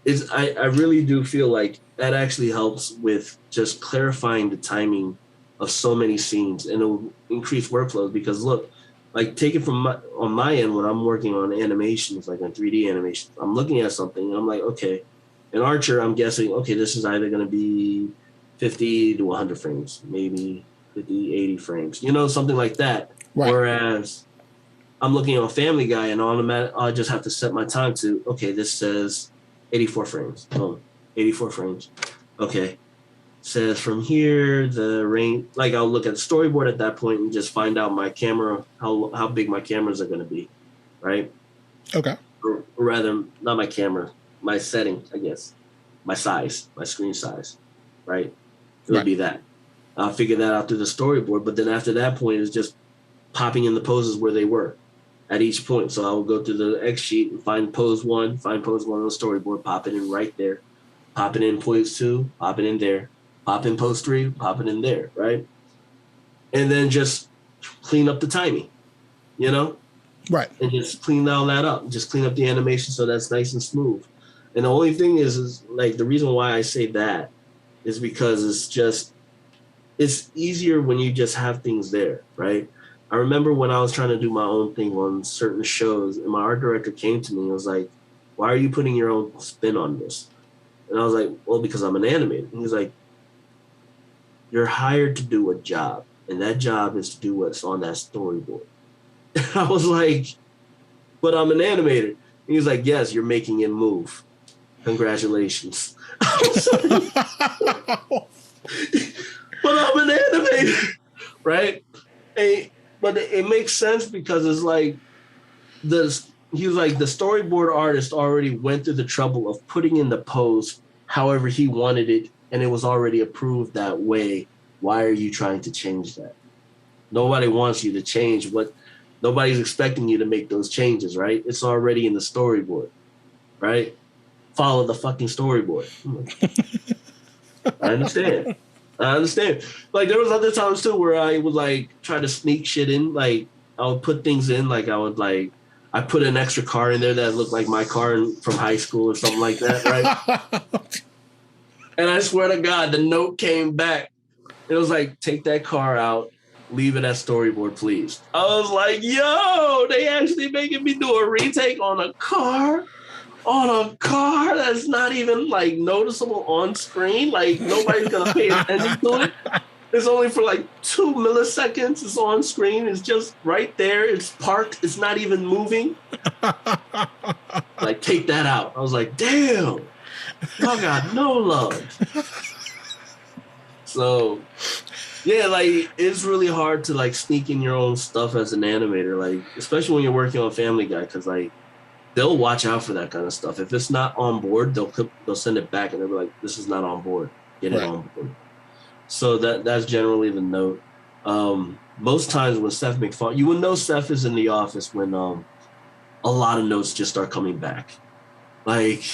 I really do feel like that actually helps with just clarifying the timing of so many scenes, and it'll increase workflows because look, like take it from on my end when I'm working on animations, like on 3D animations, I'm looking at something and I'm like, okay, in Archer, I'm guessing, okay, this is either going to be 50 to 100 frames, maybe 50, 80 frames, something like that. Right. Whereas I'm looking on Family Guy and I just have to set my time to, okay, this says 84 frames. Boom, 84 frames. Okay. Says from here, the range, like I'll look at the storyboard at that point and just find out my camera, how big my cameras are going to be, right? Okay. Or rather, not my camera, my setting, I guess, my size, my screen size, right? It would be that. I'll figure that out through the storyboard, but then after that point is just popping in the poses where they were at each point. So I will go through the X sheet and find pose one on the storyboard, pop it in right there, pop it in pose 2, pop it in there, pop in pose 3, pop it in there, right? And then just clean up the timing, Right. And just clean all that up. Just clean up the animation so that's nice and smooth. And the only thing is like the reason why I say that is because it's easier when you just have things there, right? I remember when I was trying to do my own thing on certain shows, and my art director came to me and was like, "Why are you putting your own spin on this?" And I was like, "Well, because I'm an animator." And he's like, "You're hired to do a job, and that job is to do what's on that storyboard." And I was like, "But I'm an animator." And he was like, "Yes, you're making it move. Congratulations." But I'm an animator, right? But it makes sense because it's like he was like the storyboard artist already went through the trouble of putting in the pose however he wanted it, and it was already approved that way. Why are you trying to change that? Nobody wants you to change nobody's expecting you to make those changes, right? It's already in the storyboard, right? Follow the fucking storyboard. I understand. Like there was other times too where I would like try to sneak shit in. Like I would put things in. Like I put an extra car in there that looked like my car from high school or something like that, right? And I swear to God, the note came back. It was like, take that car out, leave it at storyboard, please. I was like, yo, they actually making me do a retake on a car that's not even like noticeable on screen. Like nobody's gonna pay attention to it. It's only for like 2 milliseconds. It's on screen. It's just right there. It's parked. It's not even moving. Like take that out. I was like, damn, y'all got no love. So yeah, like it's really hard to like sneak in your own stuff as an animator, like especially when you're working on Family Guy, because like they'll watch out for that kind of stuff. If it's not on board, they'll send it back and they'll be like, "This is not on board. Get it on board." So that's generally the note. Most times when Seth makes fun, you will know Seth is in the office when a lot of notes just start coming back. Like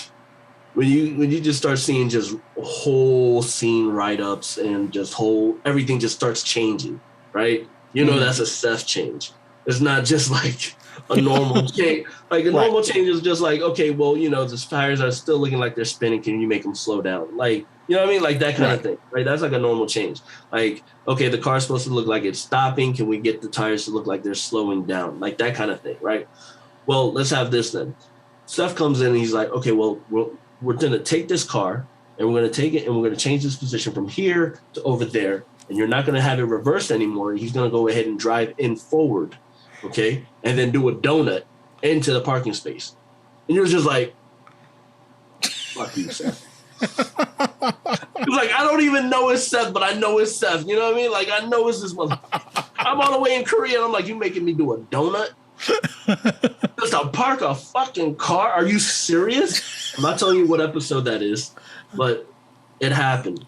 when you just start seeing just whole scene write-ups and just everything just starts changing, right? That's a Seth change. It's not just like a normal change. Like a normal change is just like, okay, well, the tires are still looking like they're spinning. Can you make them slow down? Like, you know what I mean? Like that kind of thing, right? That's like a normal change. Like, okay, the car's supposed to look like it's stopping. Can we get the tires to look like they're slowing down? Like that kind of thing, right? Well, let's have this then. Seth comes in and he's like, okay, well, we're going to take this car and we're going to take it and we're going to change this position from here to over there. And you're not going to have it reversed anymore. He's going to go ahead and drive in forward. Okay. And then do a donut into the parking space. And you're just like, fuck you, Seth. It's like, I don't even know it's Seth, but I know it's Seth. You know what I mean? Like, I know it's this motherfucker. I'm all the way in Korea and I'm like, you making me do a donut? Just to park a fucking car? Are you serious? I'm not telling you what episode that is, but it happened.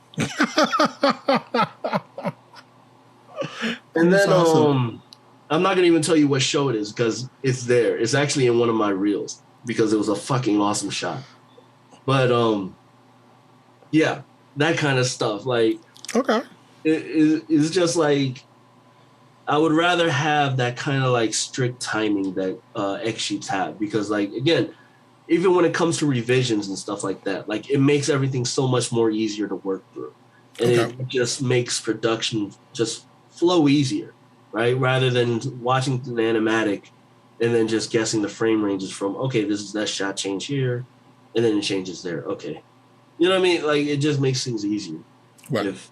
And then awesome. I'm not gonna even tell you what show it is because it's there. It's actually in one of my reels because it was a fucking awesome shot. But yeah, that kind of stuff. Like, okay, it's just like I would rather have that kind of like strict timing that X sheets have because, like, again, even when it comes to revisions and stuff like that, like it makes everything so much more easier to work through. And it just makes production just flow easier, right? Rather than watching an animatic and then just guessing the frame ranges from, okay, this is that shot change here, and then it changes there. Okay. You know what I mean? Like, it just makes things easier. Right. If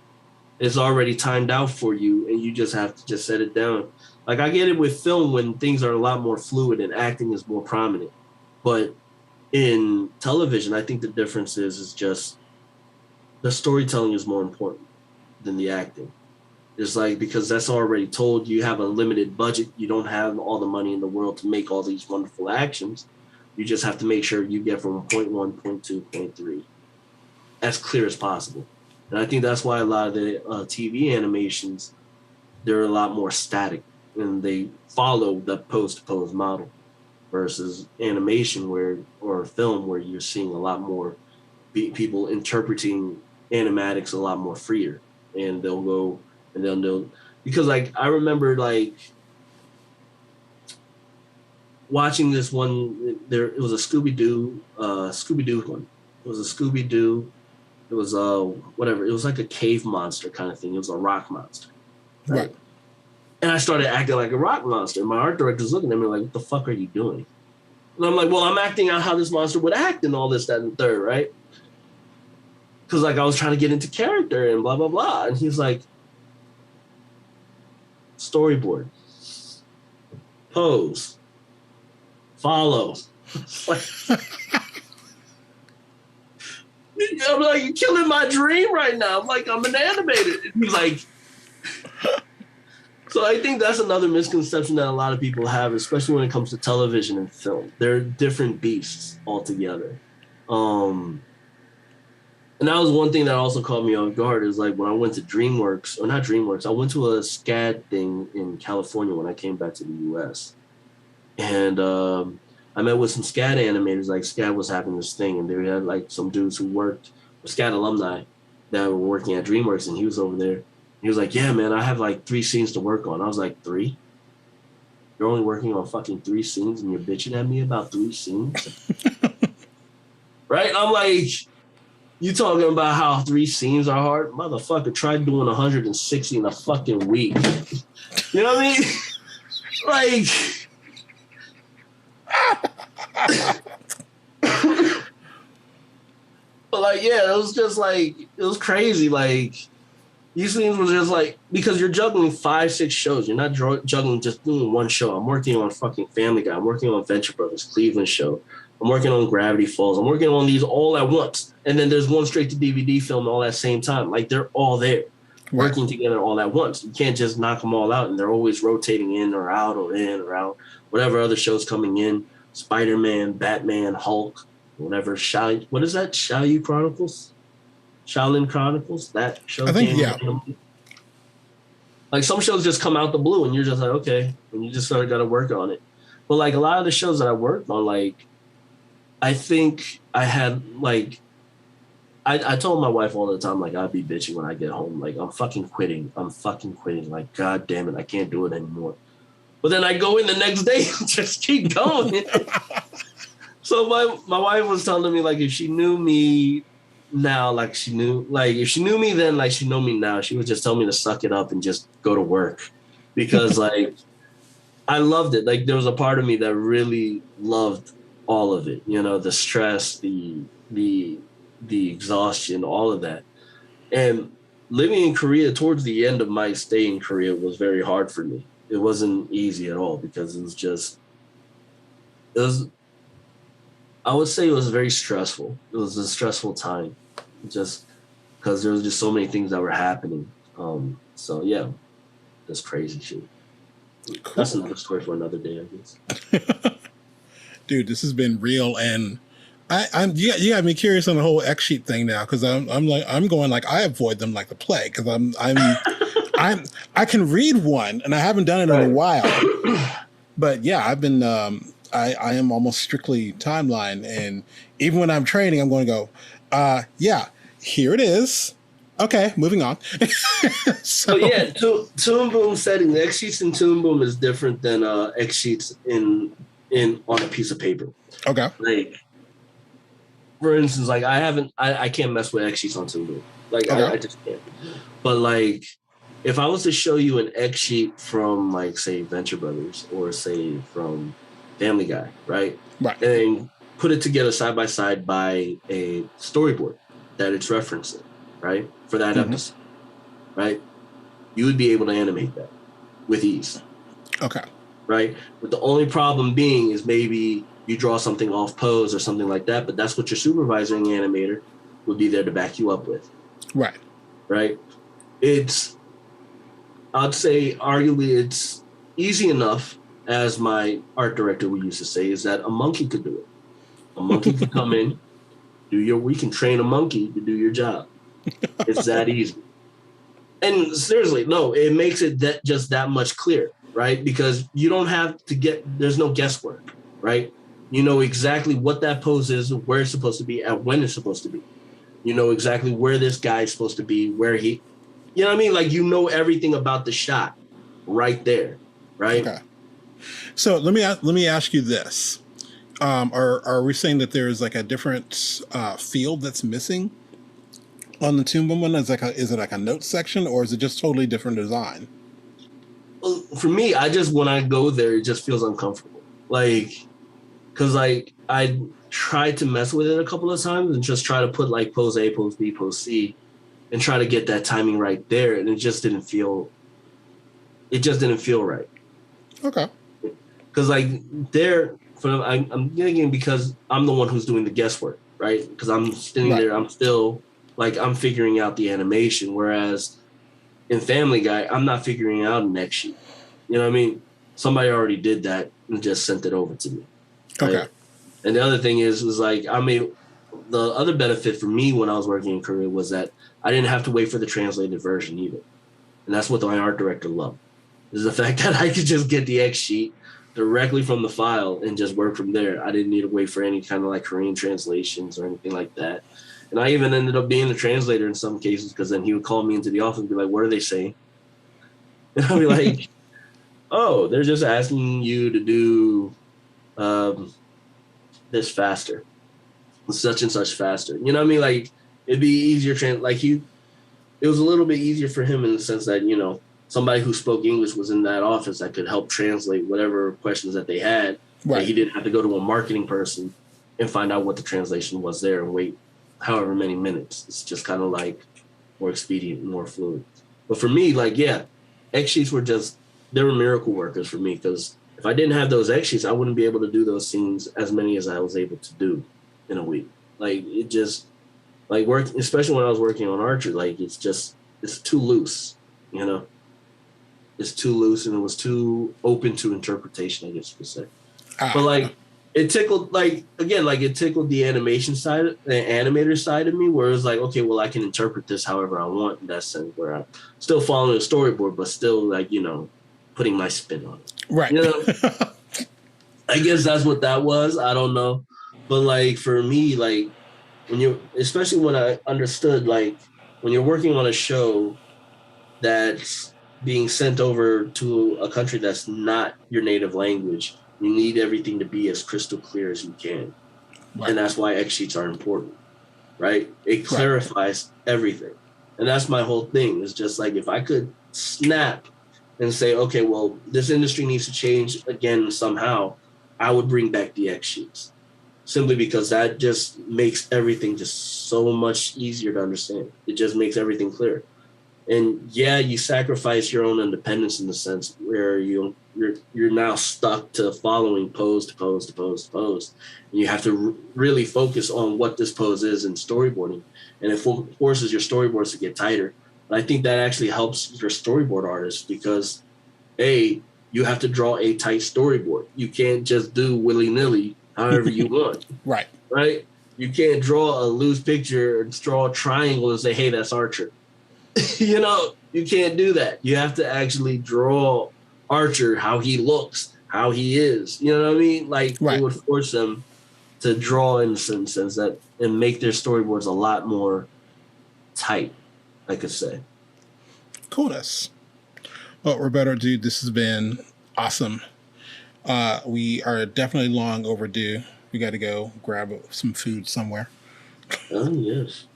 it's already timed out for you and you just have to just set it down. Like, I get it with film when things are a lot more fluid and acting is more prominent. But in television, I think the difference is just the storytelling is more important than the acting. It's like, because that's already told, you have a limited budget. You don't have all the money in the world to make all these wonderful actions. You just have to make sure you get from point 1, point 2, point 3 as clear as possible. And I think that's why a lot of the TV animations, they're a lot more static and they follow the pose-to-pose model versus animation or film where you're seeing a lot more people interpreting animatics a lot more freer. And they'll go and they'll because like I remember like watching this one it was a Scooby-Doo one. It was a Scooby-Doo. It was whatever. It was like a cave monster kind of thing. It was a rock monster. Right. And I started acting like a rock monster. My art director's looking at me like, what the fuck are you doing? And I'm like, well, I'm acting out how this monster would act and all this, that, and third, right? Because like I was trying to get into character and blah, blah, blah. And he's like, storyboard, pose, follow. I'm like, you're killing my dream right now. I'm like, I'm an animated. And he's like, so I think that's another misconception that a lot of people have, especially when it comes to television and film. They're different beasts altogether. And that was one thing that also caught me off guard is like when I went to DreamWorks, or not DreamWorks, I went to a SCAD thing in California when I came back to the US. And I met with some SCAD animators, like SCAD was having this thing, and they had like some dudes who worked with SCAD alumni that were working at DreamWorks, and he was over there. He was like, yeah, man, I have like 3 scenes to work on. I was like, 3? You're only working on fucking 3 scenes and you're bitching at me about 3 scenes? Right? I'm like, you talking about how 3 scenes are hard? Motherfucker, try doing 160 in a fucking week. You know what I mean? Like, but like, yeah, it was just like, it was crazy. Like, these things were just like, because you're juggling 5, 6 shows. You're not juggling just doing one show. I'm working on fucking Family Guy. I'm working on Venture Brothers, Cleveland Show. I'm working on Gravity Falls. I'm working on these all at once. And then there's one straight to DVD film all at the same time. Like, they're all there, working together all at once. You can't just knock them all out. And they're always rotating in or out or in or out. Whatever other show's coming in. Spider-Man, Batman, Hulk, whatever. What is that? Shaolin Chronicles? Shaolin Chronicles? That show? I think, yeah. Like, some shows just come out the blue and you're just like, okay. And you just sort of got to work on it. But, like, a lot of the shows that I worked on, like, I think I had, like, I told my wife all the time, like, I'd be bitching when I get home. Like, I'm fucking quitting. Like, God damn it, I can't do it anymore. But then I go in the next day and just keep going. So my wife was telling me, like, if she knew me now, like, if she knew me then, like, she know me now, she would just tell me to suck it up and just go to work. Because, like, I loved it. Like, there was a part of me that really loved all of it. You know, the stress, the exhaustion, all of that. And living in Korea, towards the end of my stay in Korea, was very hard for me. It wasn't easy at all because I would say it was very stressful. It was a stressful time just because there was just so many things that were happening. So yeah, that's crazy shit. Cool. That's another story for another day, I guess. Dude, this has been real, and you got me curious on the whole X sheet thing now because I'm going like I avoid them like the plague because I can read one and I haven't done it in a while, but yeah, I've been I am almost strictly timeline, and even when I'm training, I'm going to go, yeah, here it is. Okay, moving on. So yeah, Toon Boom setting, the X sheets in Toon Boom is different than X sheets in on a piece of paper. Okay. Like for instance, like I can't mess with X sheets on Toonboom. Like Okay. I just can't. But like, if I was to show you an X sheet from like say Venture Brothers or say from Family Guy, right? Right. And then put it together side by side by a storyboard that it's referencing, right? For that episode, right? You would be able to animate that with ease. Okay. Right? But the only problem being is maybe you draw something off pose or something like that, but that's what your supervising animator would be there to back you up with. Right. Right? I'd say arguably it's easy enough, as my art director would used to say, is that a monkey could do it. A monkey could come in, we can train a monkey to do your job. It's that easy. And seriously, no, it makes it just that much clearer, right? Because you don't have to there's no guesswork, right? You know exactly what that pose is, where it's supposed to be, and when it's supposed to be. You know exactly where this guy's supposed to be, you know what I mean? Like, you know everything about the shot right there, right? Okay. So let me ask you this. Are we saying that there is like a different field that's missing on the Toonboom one? Is it like a notes section, or is it just totally different design? Well, for me, when I go there, it just feels uncomfortable. Like, because like I tried to mess with it a couple of times and just try to put like pose A, pose B, pose C, and try to get that timing right there, and it just didn't feel right. Okay. Because like I'm thinking, because I'm the one who's doing the guesswork, right? Because I'm sitting there, I'm still like, I'm figuring out the animation, whereas in Family Guy, I'm not figuring out an X sheet. You know what I mean? Somebody already did that and just sent it over to me. Right? Okay. And the other thing was like, the other benefit for me when I was working in Korea was that I didn't have to wait for the translated version either. And that's what my art director loved, is the fact that I could just get the X sheet directly from the file and just work from there. I didn't need to wait for any kind of like Korean translations or anything like that. And I even ended up being the translator in some cases, because then he would call me into the office and be like, what are they saying? And I'd be like, oh, they're just asking you to do this faster, such and such faster. You know what I mean? Like, it'd be easier. It was a little bit easier for him in the sense that, you know, somebody who spoke English was in that office that could help translate whatever questions that they had. Right. He didn't have to go to a marketing person and find out what the translation was there and wait however many minutes. It's just kind of like more expedient and more fluid. But for me, like, yeah, X sheets they were miracle workers for me, because if I didn't have those X sheets, I wouldn't be able to do those scenes, as many as I was able to do in a week. Like, it just, like, especially when I was working on Archer, like, it's too loose, you know? It's too loose, and it was too open to interpretation, I guess you could say. But like, it tickled, like, again, like, it tickled the animation side, the animator side of me, where it was like, okay, well, I can interpret this however I want, in that sense, where I'm still following the storyboard, but still, like, you know, putting my spin on it. Right. You know? I guess that's what that was. I don't know. But like, for me, like, especially when I understood, like, when you're working on a show that's being sent over to a country that's not your native language, you need everything to be as crystal clear as you can. Right. And that's why X sheets are important, right? It clarifies everything. And that's my whole thing. It's just like, if I could snap and say, okay, well, this industry needs to change again somehow, I would bring back the X sheets. Simply because that just makes everything just so much easier to understand. It just makes everything clear. And yeah, you sacrifice your own independence in the sense where you're now stuck to following pose to pose to pose to pose. And you have to really focus on what this pose is in storyboarding. And it forces your storyboards to get tighter. But I think that actually helps your storyboard artists, because you have to draw a tight storyboard. You can't just do willy-nilly however you want. Right. Right? You can't draw a loose picture and draw a triangle and say, hey, that's Archer. You know, you can't do that. You have to actually draw Archer how he looks, how he is. You know what I mean? Like, it would force them to draw in some sense that, and make their storyboards a lot more tight, I could say. Coolness. Well, Roberto, dude, this has been awesome. We are definitely long overdue. We got to go grab some food somewhere. Oh yes.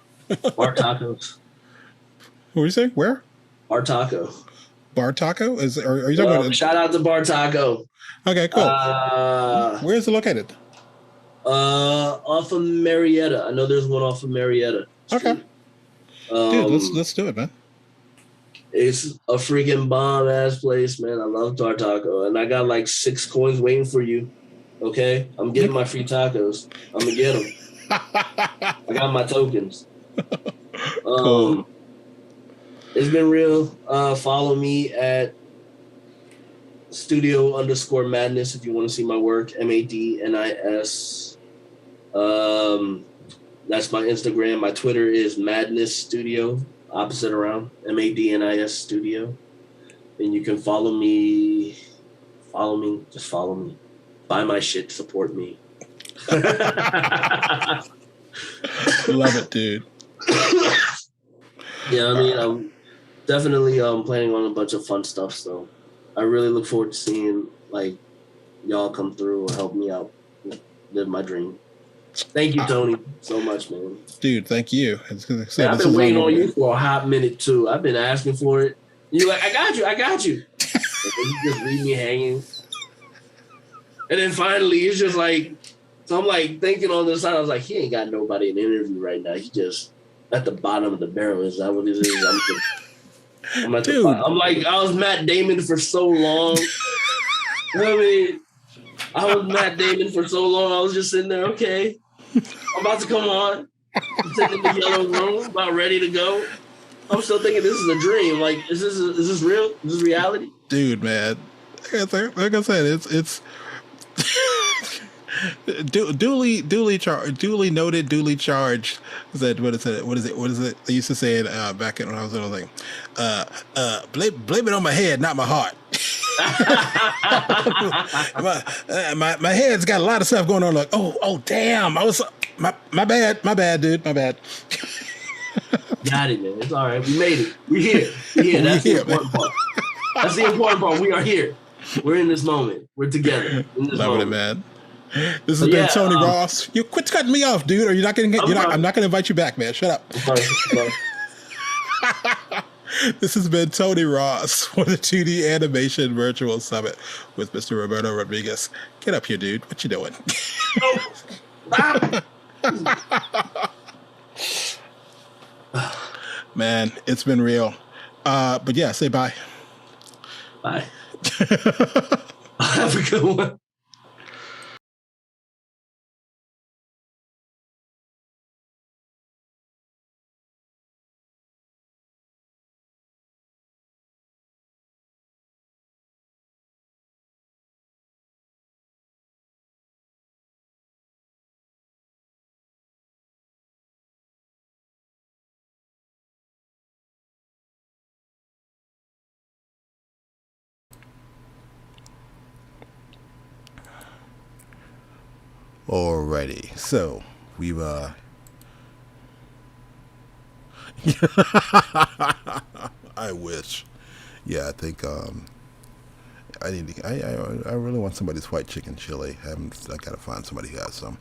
Bar tacos. What do you say? Where? Bar taco. Bar Taco? Are you talking about? Shout out to Bar Taco. Okay, cool. Uh, Where is it located? Off of Marietta. I know there's one off of Marietta Street. Okay. Dude, let's do it, man. It's a freaking bomb ass place, man. I love Bar Taco, and I got like 6 coins waiting for you. Okay, I'm getting my free tacos. I'm gonna get them. I got my tokens. Cool. It's been real. Follow me at studio_madness if you want to see my work. MADNIS. That's my Instagram. My Twitter is Madness Studio. Opposite around. MADNIS Studio. And you can follow me. Follow me. Just follow me. Buy my shit. Support me. Love it, dude. Yeah, I mean, I'm definitely planning on a bunch of fun stuff. So I really look forward to seeing like y'all come through and help me out live my dream. Thank you, Tony, so much, man. Dude, thank you. I've been waiting on you for a hot minute too. I've been asking for it. You're like, I got you. And then you just leave me hanging. And then finally, it's just like, so I'm like thinking on the side, I was like, he ain't got nobody in the interview right now. He just at the bottom of the barrel. Is that what it is? I'm at the bottom. I'm like, I was Matt Damon for so long. You know what I mean? I was Matt Damon for so long. I was just sitting there, okay. I'm about to come on. I'm sitting in the yellow room, about ready to go. I'm still thinking this is a dream. Like, is this real? Is this reality? Dude, man. Like I said, it's duly noted, duly charged. What is it? I used to say it back when I was like, blame it on my head, not my heart. my head's got a lot of stuff going on. Like, oh damn, I was my bad, dude, my bad. Got it, man. It's all right. We made it. We're here. That's the important part. That's the important part. We are here. We're in this moment. We're together. Loving it, man. This has been Tony Ross. You quit cutting me off, dude. Or you're not gonna I'm not gonna invite you back, man. Shut up. This has been Tony Ross for the 2D Animation Virtual Summit with Mr. Roberto Rodriguez. Get up here, dude. What you doing? Man, it's been real. But yeah, say bye. Bye. Have a good one. Alrighty, so we've I wish. Yeah, I think I really want somebody's white chicken chili. I gotta find somebody who has some.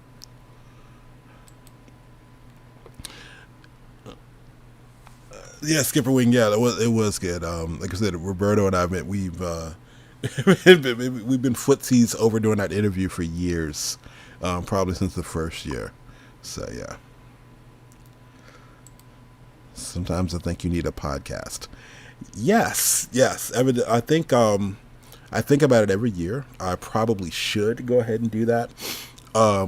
Yeah, Skipper Wing. Yeah, it was good. Like I said, Roberto and I we've we've been footsies over doing that interview for years, probably since the first year. So yeah. Sometimes I think you need a podcast. Yes. I think about it every year. I probably should go ahead and do that,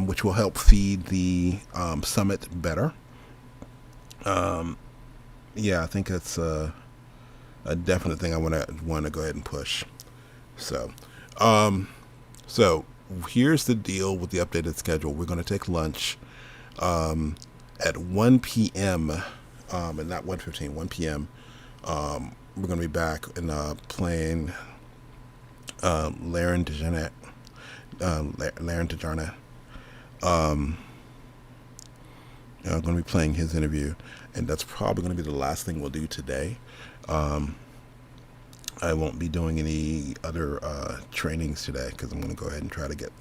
which will help feed the summit better. Yeah, I think that's a definite thing I want to go ahead and push. So here's the deal with the updated schedule. We're going to take lunch at 1 p.m. And not 1:15, 1 p.m. We're going to be back and playing Laren DeJarnett. I'm going to be playing his interview, and that's probably going to be the last thing we'll do today. I won't be doing any other trainings today because I'm going to go ahead and try to get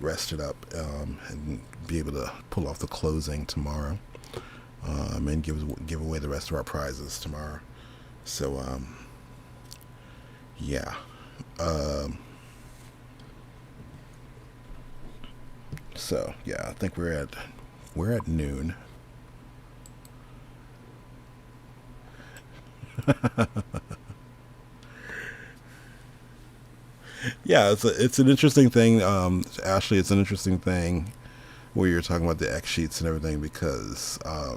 rested up, and be able to pull off the closing tomorrow, and give away the rest of our prizes tomorrow. So yeah. So yeah, I think we're at noon. Yeah, it's an interesting thing, Ashley. It's an interesting thing where you're talking about the X sheets and everything, because I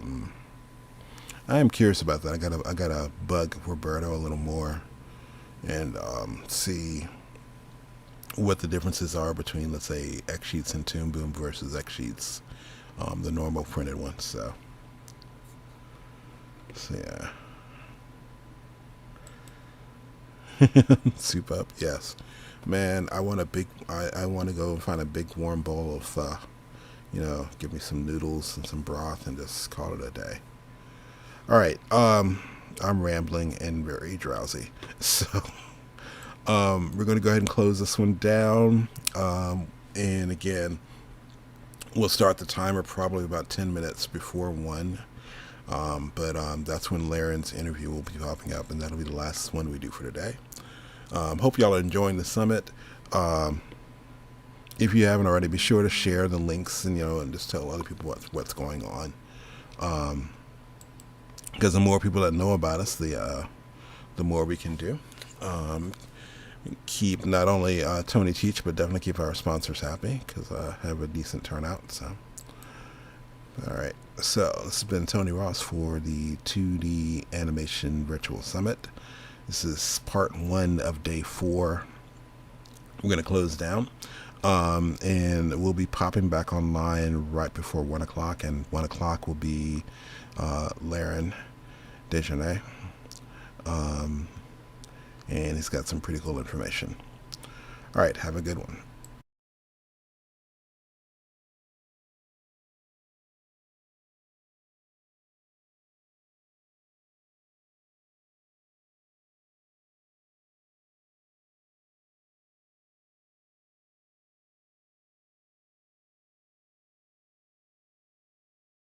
am curious about that. I gotta bug Roberto a little more and see what the differences are between, let's say, X sheets and Toon Boom versus X sheets, the normal printed ones. So yeah. Soup up, yes, man. I want a big. I want to go and find a big warm bowl of, give me some noodles and some broth and just call it a day. All right. I'm rambling and very drowsy, so we're going to go ahead and close this one down. And again, we'll start the timer probably about 10 minutes before 1. But that's when Laren's interview will be popping up, and that'll be the last one we do for today. Hope y'all are enjoying the summit. If you haven't already, be sure to share the links and just tell other people what's going on. Because the more people that know about us, the more we can do. Keep not only Tony Teach, but definitely keep our sponsors happy, because have a decent turnout. So, all right. So this has been Tony Ross for the 2D Animation Virtual Summit. This is part 1 of day 4. We're going to close down, and we'll be popping back online right before 1 o'clock, and 1 o'clock will be Laren Desjardins, and he's got some pretty cool information. All right, have a good one.